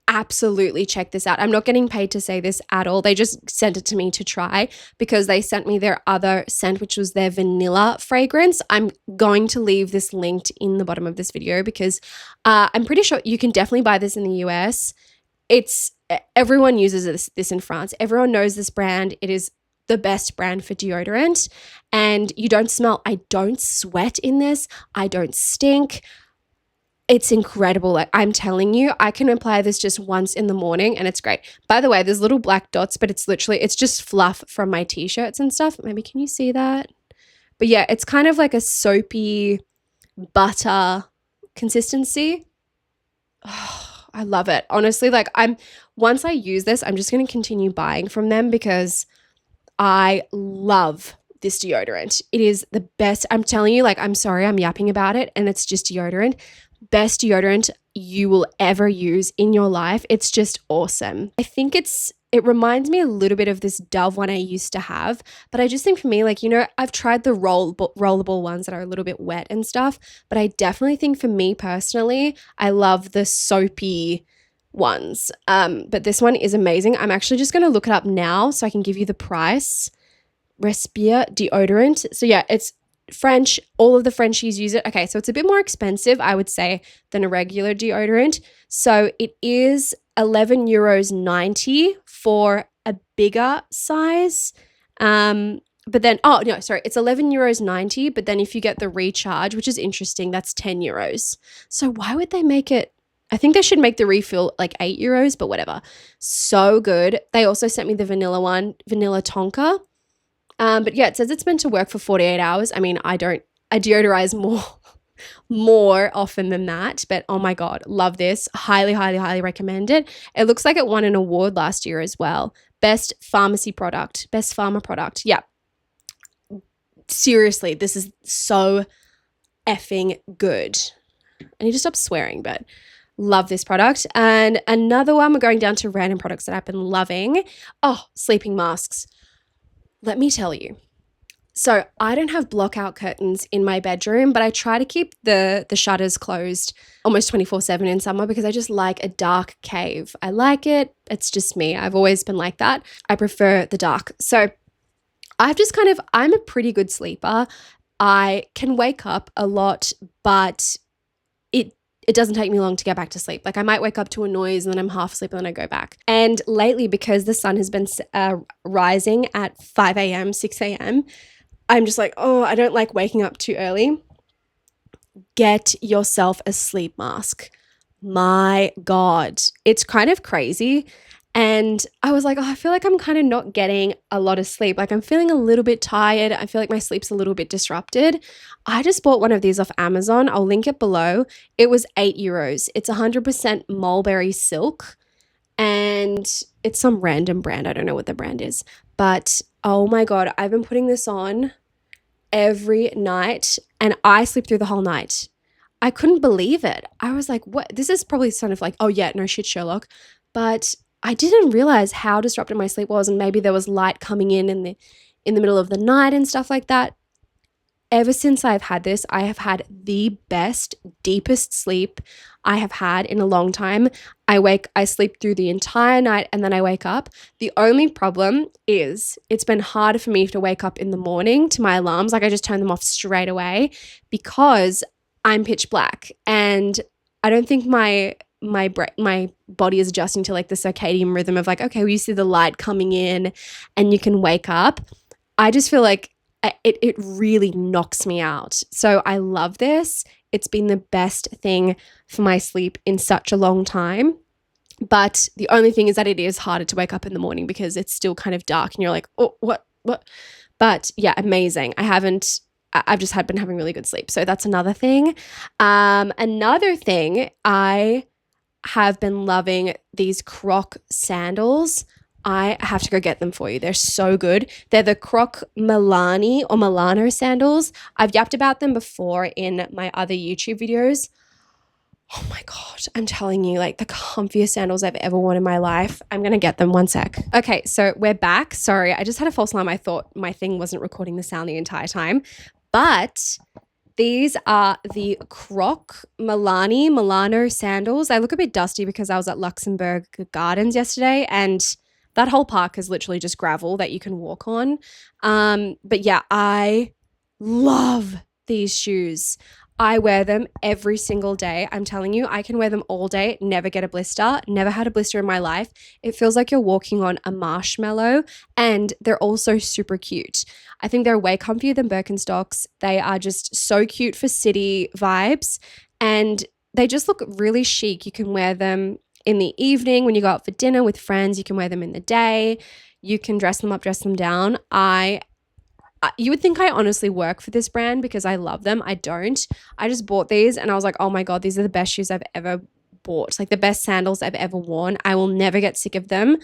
absolutely check this out. I'm not getting paid to say this at all. They just sent it to me to try because they sent me their other scent, which was their vanilla fragrance. I'm going to leave this linked in the bottom of this video because I'm pretty sure you can definitely buy this in the US. Everyone uses this in France. Everyone knows this brand. It is the best brand for deodorant, and you don't smell. I don't sweat in this. I don't stink. It's incredible. Like, I'm telling you, I can apply this just once in the morning and it's great. By the way, there's little black dots, but it's just fluff from my t-shirts and stuff. Maybe can you see that? But yeah, it's kind of like a soapy butter consistency. Oh, I love it. Honestly, like once I use this, I'm just going to continue buying from them because I love this deodorant. It is the best. I'm telling you, like, I'm sorry, I'm yapping about it, and it's just deodorant. Best deodorant you will ever use in your life. It's just awesome. I think it reminds me a little bit of this Dove one I used to have, but I just think for me, like, you know, I've tried the rollable ones that are a little bit wet and stuff, but I definitely think for me personally, I love the soapy ones. But this one is amazing. I'm actually just going to look it up now so I can give you the price. Respire deodorant. So yeah, it's French. All of the Frenchies use it. Okay, so it's a bit more expensive, I would say, than a regular deodorant. So it is €11.90 for a bigger size. But then, it's €11.90. But then if you get the recharge, which is interesting, that's €10. So why would they make it? I think they should make the refill like €8, but whatever. So good. They also sent me the vanilla one, vanilla tonka. But yeah, it says it's meant to work for 48 hours. I mean, I deodorize more often than that, but oh my God, love this. Highly, highly, highly recommend it. It looks like it won an award last year as well. Best pharma product. Yeah. Seriously, this is so effing good. I need to stop swearing, but love this product. And another one, we're going down to random products that I've been loving. Oh, sleeping masks. Let me tell you. So I don't have blockout curtains in my bedroom, but I try to keep the shutters closed almost 24/7 in summer because I just like a dark cave. I like it. It's just me. I've always been like that. I prefer the dark. So I'm a pretty good sleeper. I can wake up a lot, but it doesn't take me long to get back to sleep. Like, I might wake up to a noise and then I'm half asleep and then I go back. And lately, because the sun has been rising at 5 a.m., 6 a.m., I'm just like, oh, I don't like waking up too early. Get yourself a sleep mask. My God, it's kind of crazy. And I was like, oh, I feel like I'm kind of not getting a lot of sleep. Like I'm feeling a little bit tired. I feel like my sleep's a little bit disrupted. I just bought one of these off Amazon. I'll link it below. It was €8. It's 100% mulberry silk and it's some random brand. I don't know what the brand is, but oh my God, I've been putting this on every night and I sleep through the whole night. I couldn't believe it. I was like, what? This is probably sort of like, oh yeah, no shit, Sherlock. But I didn't realize how disrupted my sleep was, and maybe there was light coming in the middle of the night and stuff like that. Ever since I've had this, I have had the best, deepest sleep I have had in a long time. I sleep through the entire night and then I wake up. The only problem is it's been harder for me to wake up in the morning to my alarms. Like I just turn them off straight away because I'm pitch black and I don't think my body is adjusting to like the circadian rhythm of like, okay, well, you see the light coming in and you can wake up. I just feel like it really knocks me out. So I love this. It's been the best thing for my sleep in such a long time. But the only thing is that it is harder to wake up in the morning because it's still kind of dark and you're like, oh, what? But yeah, amazing. I've just been having really good sleep. So that's another thing. Another thing, I have been loving these Croc sandals. I have to go get them for you. They're so good. They're the Croc Milano sandals. I've yapped about them before in my other YouTube videos. Oh my God, I'm telling you, like the comfiest sandals I've ever worn in my life. I'm going to get them, one sec. Okay, so we're back. Sorry, I just had a false alarm. I thought my thing wasn't recording the sound the entire time. But these are the Croc Milano sandals. I look a bit dusty because I was at Luxembourg Gardens yesterday and that whole park is literally just gravel that you can walk on. But yeah, I love these shoes. I wear them every single day. I'm telling you, I can wear them all day, never get a blister, never had a blister in my life. It feels like you're walking on a marshmallow and they're also super cute. I think they're way comfier than Birkenstocks. They are just so cute for city vibes and they just look really chic. You can wear them in the evening when you go out for dinner with friends. You can wear them in the day. You can dress them up, dress them down. You would think I honestly work for this brand because I love them. I don't. I just bought these and I was like, oh my God, these are the best shoes I've ever bought. Like the best sandals I've ever worn. I will never get sick of them.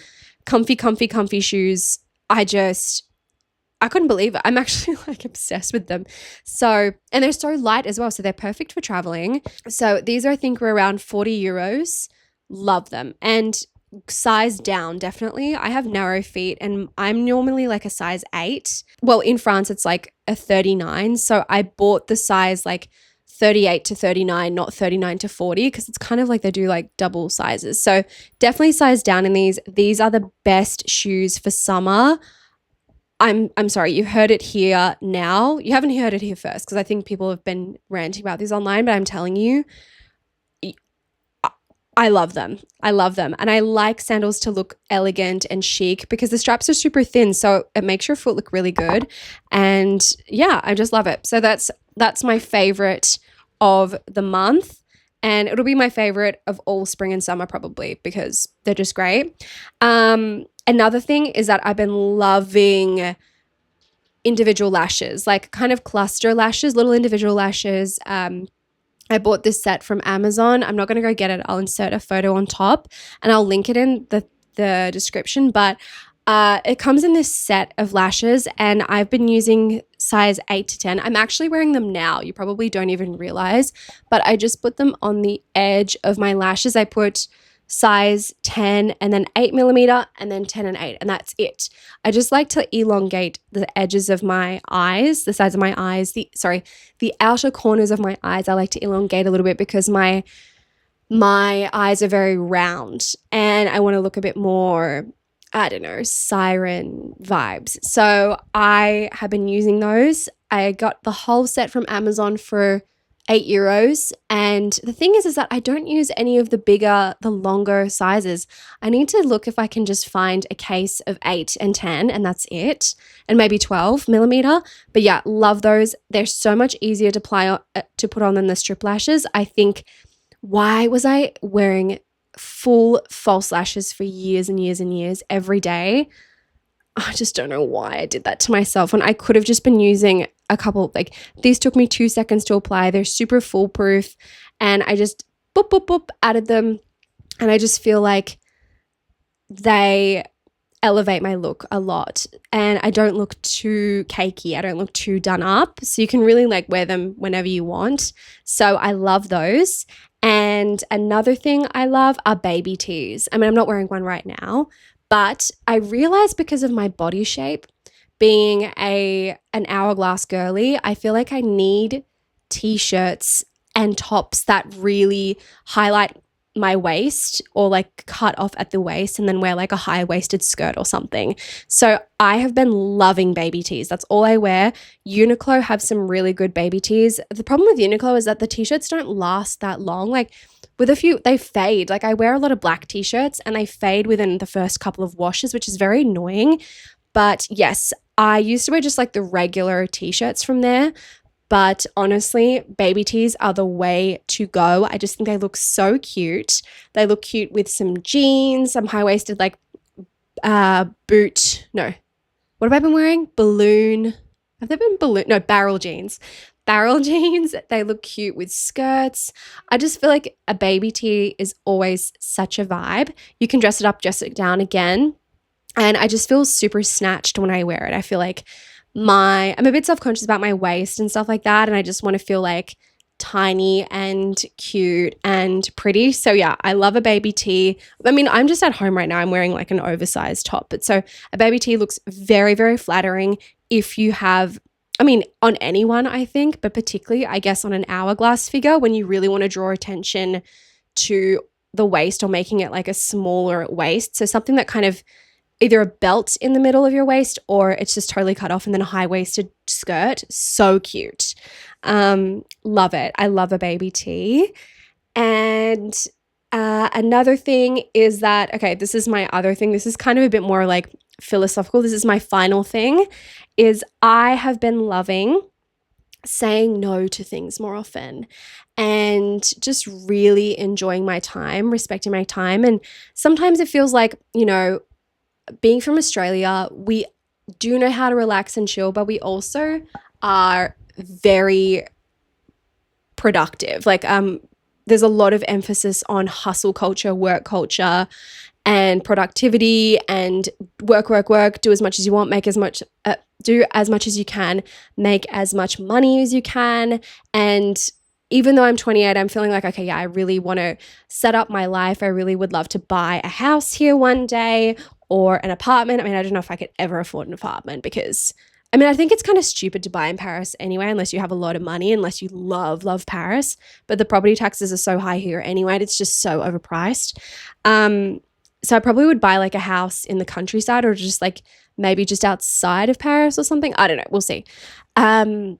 Comfy shoes. I couldn't believe it. I'm actually like obsessed with them. So, and they're so light as well. So they're perfect for traveling. So these I think were around €40. Love them. And size down, definitely. I have narrow feet and I'm normally like a size 8. Well, in France, it's like a 39. So I bought the size like 38 to 39, not 39 to 40, because it's kind of like they do like double sizes. So definitely size down in these. These are the best shoes for summer. I'm sorry, you heard it here now. You haven't heard it here first because I think people have been ranting about these online, but I'm telling you, I love them. And I like sandals to look elegant and chic because the straps are super thin. So it makes your foot look really good. And yeah, I just love it. So that's my favorite of the month. And it'll be my favorite of all spring and summer probably because they're just great. Another thing is that I've been loving individual lashes, like kind of cluster lashes, little individual lashes. I bought this set from Amazon. I'm not going to go get it. I'll insert a photo on top and I'll link it in the description. But it comes in this set of lashes and I've been using size 8 to 10. I'm actually wearing them now. You probably don't even realize, but I just put them on the edge of my lashes. I put size 10 and then 8mm and then 10 and 8 and that's it. I just like to elongate the edges of my eyes, the sides of my eyes, the outer corners of my eyes. I like to elongate a little bit because my eyes are very round and I want to look a bit more, I don't know, siren vibes. So I have been using those. I got the whole set from Amazon for €8. And the thing is that I don't use any of the longer sizes. I need to look if I can just find a case of 8 and 10 and that's it. And maybe 12mm. But yeah, love those. They're so much easier to put on than the strip lashes. I think, why was I wearing full false lashes for years and years and years every day. I just don't know why I did that to myself when I could have just been using a couple, like these took me 2 seconds to apply. They're super foolproof and I just boop, boop, boop, added them. And I just feel like they elevate my look a lot and I don't look too cakey. I don't look too done up. So you can really like wear them whenever you want. So I love those. And another thing I love are baby tees. I mean, I'm not wearing one right now, but I realized because of my body shape, being an hourglass girly, I feel like I need t-shirts and tops that really highlight my waist or like cut off at the waist and then wear like a high-waisted skirt or something. So I have been loving baby tees. That's all I wear. Uniqlo have some really good baby tees. The problem with Uniqlo is that the t-shirts don't last that long. Like with a few, they fade. Like I wear a lot of black t-shirts and they fade within the first couple of washes, which is very annoying. But yes, I used to wear just like the regular t-shirts from there. But honestly, baby tees are the way to go. I just think they look so cute. They look cute with some jeans, some high-waisted like boot. No, what have I been wearing? Balloon. Have they been balloon? No, barrel jeans. Barrel jeans. They look cute with skirts. I just feel like a baby tee is always such a vibe. You can dress it up, dress it down again. And I just feel super snatched when I wear it. I feel like I'm a bit self-conscious about my waist and stuff like that. And I just want to feel like tiny and cute and pretty. So yeah, I love a baby tee. I mean, I'm just at home right now. I'm wearing like an oversized top. But so a baby tee looks very, very flattering if you have, I mean, on anyone, I think, but particularly, I guess, on an hourglass figure when you really want to draw attention to the waist or making it like a smaller waist. So something that kind of either a belt in the middle of your waist or it's just totally cut off and then a high-waisted skirt. So cute. Love it. I love a baby tee. And another thing is that, okay, this is my other thing. This is kind of a bit more like philosophical. This is my final thing, is I have been loving saying no to things more often and just really enjoying my time, respecting my time. And sometimes it feels like, you know, being from Australia, we do know how to relax and chill, but we also are very productive. Like there's a lot of emphasis on hustle culture, work culture, and productivity and work, do as much as you want, do as much as you can, make as much money as you can. And even though I'm 28, I'm feeling like, okay, yeah, I really want to set up my life. I really would love to buy a house here one day or an apartment. I mean, I don't know if I could ever afford an apartment because, I mean, I think it's kind of stupid to buy in Paris anyway, unless you have a lot of money, unless you love Paris. But the property taxes are so high here anyway. It's just so overpriced. So I probably would buy like a house in the countryside or just like maybe just outside of Paris or something. I don't know. We'll see. But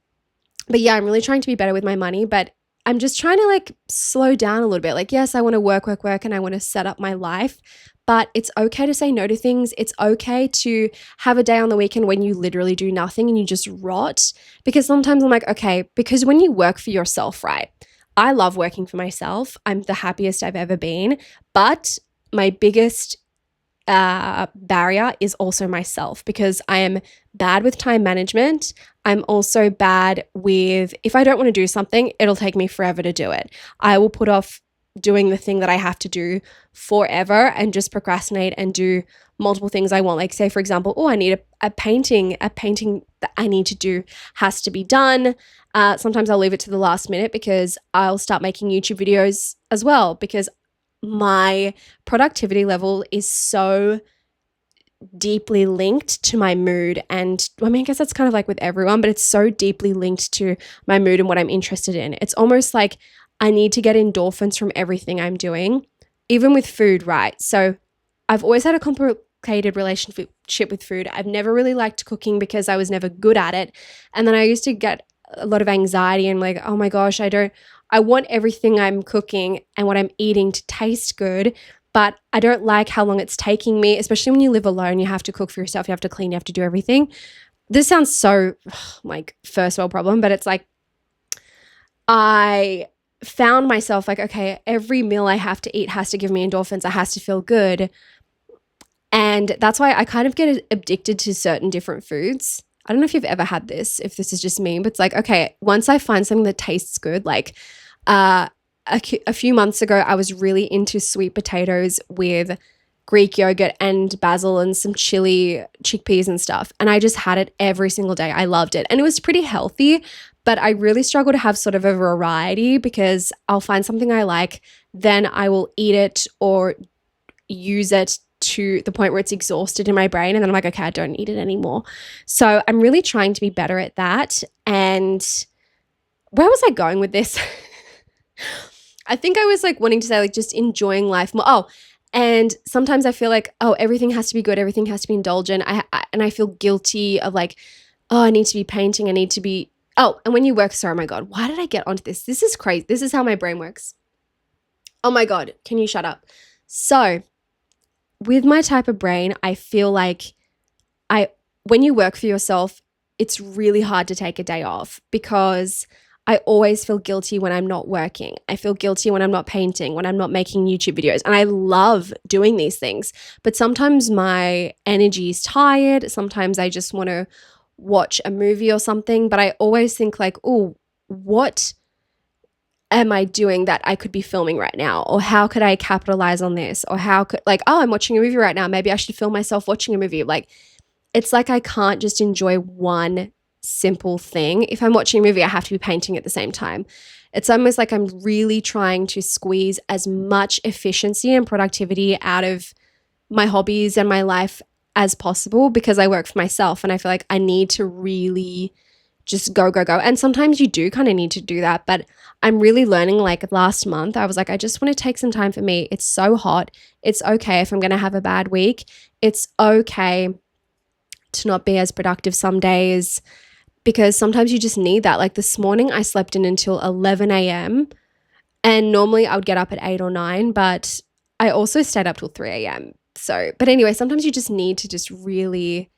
yeah, I'm really trying to be better with my money, but I'm just trying to like slow down a little bit. Like, yes, I want to work and I want to set up my life, but it's okay to say no to things. It's okay to have a day on the weekend when you literally do nothing and you just rot. Because sometimes I'm like, okay, because when you work for yourself, right? I love working for myself. I'm the happiest I've ever been, but my biggest barrier is also myself because I am bad with time management. I'm also bad with, if I don't want to do something, it'll take me forever to do it. I will put off doing the thing that I have to do forever and just procrastinate and do multiple things I want. Like say, for example, I need a painting that I need to do has to be done. Sometimes I'll leave it to the last minute because I'll start making YouTube videos as well because my productivity level is so deeply linked to my mood. And I mean, I guess that's kind of like with everyone, but it's so deeply linked to my mood and what I'm interested in. It's almost like I need to get endorphins from everything I'm doing, even with food, right? So I've always had a complicated relationship with food. I've never really liked cooking because I was never good at it. And then I used to get a lot of anxiety and like, oh my gosh, I want everything I'm cooking and what I'm eating to taste good, but I don't like how long it's taking me, especially when you live alone. You have to cook for yourself. You have to clean. You have to do everything. This sounds so like first world problem, but it's like I found myself like, okay, every meal I have to eat has to give me endorphins. I has to feel good. And that's why I kind of get addicted to certain different foods. I don't know if you've ever had this, if this is just me, but it's like, okay, once I find something that tastes good, like uh, a few months ago, I was really into sweet potatoes with Greek yogurt and basil and some chili, chickpeas and stuff. And I just had it every single day. I loved it. And it was pretty healthy, but I really struggle to have sort of a variety because I'll find something I like, then I will eat it or use it to the point where it's exhausted in my brain. And then I'm like, okay, I don't eat it anymore. So I'm really trying to be better at that. And where was I going with this? I think I was like wanting to say like just enjoying life more. Oh, and sometimes I feel like, oh, everything has to be good. Everything has to be indulgent. And I feel guilty of like, oh, I need to be painting. I need to be, oh, and when you work, sorry, oh my God, why did I get onto this? This is crazy. This is how my brain works. Oh my God, can you shut up? So with my type of brain, I feel like when you work for yourself, it's really hard to take a day off because I always feel guilty when I'm not working. I feel guilty when I'm not painting, when I'm not making YouTube videos. And I love doing these things, but sometimes my energy is tired. Sometimes I just want to watch a movie or something, but I always think like, oh, what am I doing that I could be filming right now? Or how could I capitalize on this? Or how could, like, oh, I'm watching a movie right now. Maybe I should film myself watching a movie. Like, it's like I can't just enjoy one simple thing. If I'm watching a movie, I have to be painting at the same time. It's almost like I'm really trying to squeeze as much efficiency and productivity out of my hobbies and my life as possible because I work for myself and I feel like I need to really just go, go, go. And sometimes you do kind of need to do that. But I'm really learning, like last month, I was like, I just want to take some time for me. It's so hot. It's okay if I'm going to have a bad week. It's okay to not be as productive some days because sometimes you just need that. Like this morning, I slept in until 11 a.m. and normally I would get up at 8 or 9, but I also stayed up till 3 a.m. So, but anyway, sometimes you just need to just really,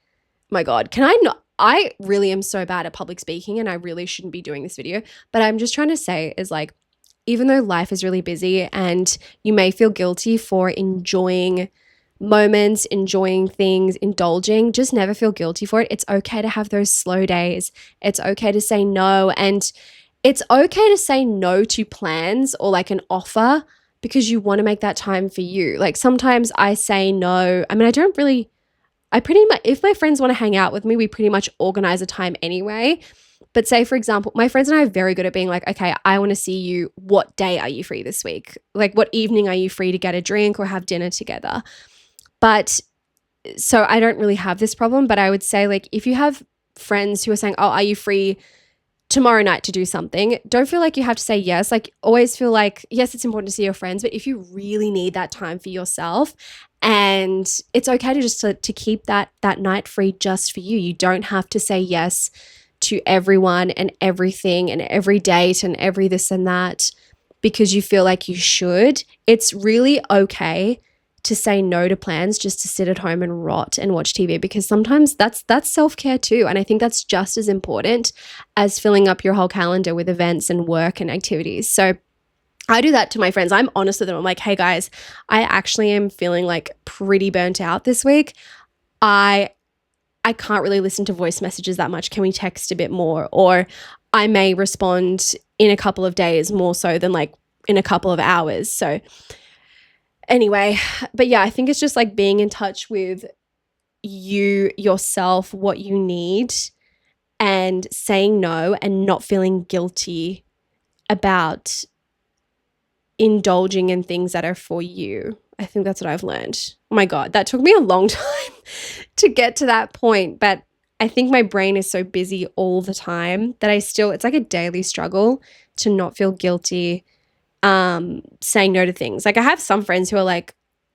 my God, can I not? I really am so bad at public speaking and I really shouldn't be doing this video, but I'm just trying to say is like, even though life is really busy and you may feel guilty for enjoying moments, enjoying things, indulging, just never feel guilty for it. It's okay to have those slow days. It's okay to say no. And it's okay to say no to plans or like an offer because you want to make that time for you. Like sometimes I say no. I mean, I pretty much, if my friends want to hang out with me, we pretty much organize a time anyway. But say, for example, my friends and I are very good at being like, okay, I want to see you. What day are you free this week? Like, what evening are you free to get a drink or have dinner together? But so I don't really have this problem. But I would say, like, if you have friends who are saying, oh, are you free tomorrow night to do something? Don't feel like you have to say yes. Like, always feel like, yes, it's important to see your friends, but if you really need that time for yourself, and it's okay to just to keep that night free just for you. You don't have to say yes to everyone and everything and every date and every this and that because you feel like you should. It's really okay to say no to plans just to sit at home and rot and watch TV because sometimes that's self-care too. And I think that's just as important as filling up your whole calendar with events and work and activities. So I do that to my friends. I'm honest with them. I'm like, hey guys, I actually am feeling like pretty burnt out this week. I can't really listen to voice messages that much. Can we text a bit more? Or I may respond in a couple of days more so than like in a couple of hours. So anyway, but yeah, I think it's just like being in touch with you, yourself, what you need, and saying no and not feeling guilty about indulging in things that are for you. I think that's what I've learned. Oh my God, that took me a long time to get to that point, but I think my brain is so busy all the time that it's like a daily struggle to not feel guilty saying no to things. Like I have some friends who are like,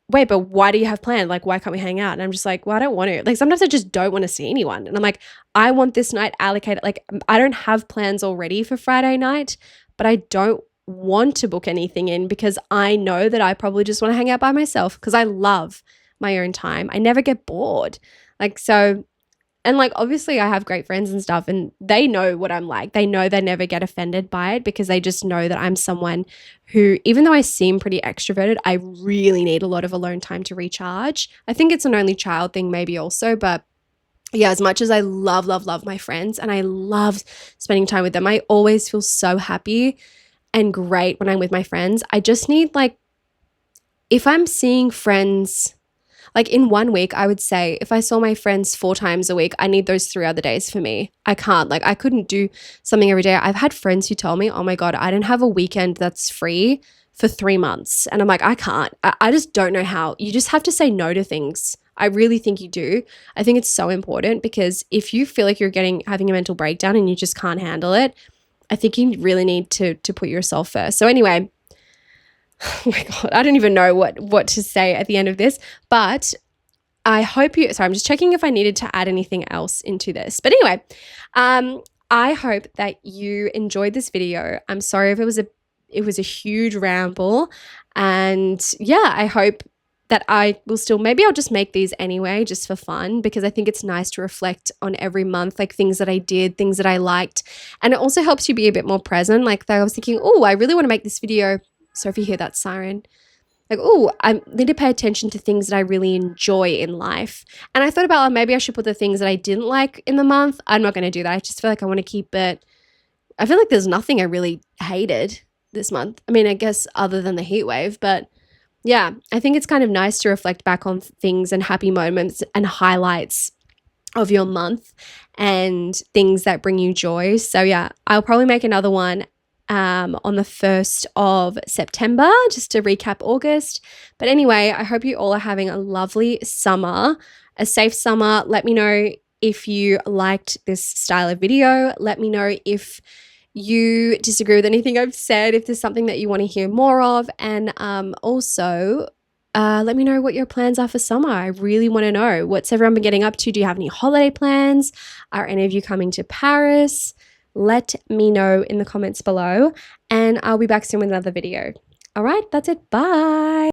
wait, but why do you have planned? Like, why can't we hang out? And I'm just like, well, I don't want to. Like sometimes I just don't want to see anyone. And I'm like, I want this night allocated. Like I don't have plans already for Friday night, but I don't want to book anything in because I know that I probably just want to hang out by myself because I love my own time. I never get bored. Like, so And like, obviously I have great friends and stuff, and they know what I'm like. They know they never get offended by it because they just know that I'm someone who, even though I seem pretty extroverted, I really need a lot of alone time to recharge. I think it's an only child thing maybe also, but yeah, as much as I love, love, love my friends and I love spending time with them, I always feel so happy and great when I'm with my friends. I just need, like, if I'm seeing friends, like in 1 week, I would say if I saw my friends 4 times a week, I need those 3 other days for me. I can't, like, I couldn't do something every day. I've had friends who tell me, oh my God, I didn't have a weekend that's free for 3 months. And I'm like, I can't. I just don't know how. You just have to say no to things. I really think you do. I think it's so important because if you feel like you're having a mental breakdown and you just can't handle it, I think you really need to put yourself first. So anyway, oh my God, I don't even know what to say at the end of this, but I hope you, sorry, I'm just checking if I needed to add anything else into this. But anyway, I hope that you enjoyed this video. I'm sorry if it was a huge ramble, and yeah, I hope that I will still, maybe I'll just make these anyway, just for fun, because I think it's nice to reflect on every month, like things that I did, things that I liked. And it also helps you be a bit more present. Like I was thinking, oh, I really want to make this video. So if you hear that siren, like, oh, I need to pay attention to things that I really enjoy in life. And I thought about, oh, maybe I should put the things that I didn't like in the month. I'm not going to do that. I just feel like I want to keep it. I feel like there's nothing I really hated this month. I mean, I guess other than the heat wave, but yeah, I think it's kind of nice to reflect back on things and happy moments and highlights of your month and things that bring you joy. So yeah, I'll probably make another one on the 1st of September, just to recap August. But anyway, I hope you all are having a lovely summer, a safe summer. Let me know if you liked this style of video. Let me know if you disagree with anything I've said, if there's something that you want to hear more of. And also, let me know what your plans are for summer. I really want to know. What's everyone been getting up to? Do you have any holiday plans? Are any of you coming to Paris? Let me know in the comments below, and I'll be back soon with another video. All right, that's it. Bye.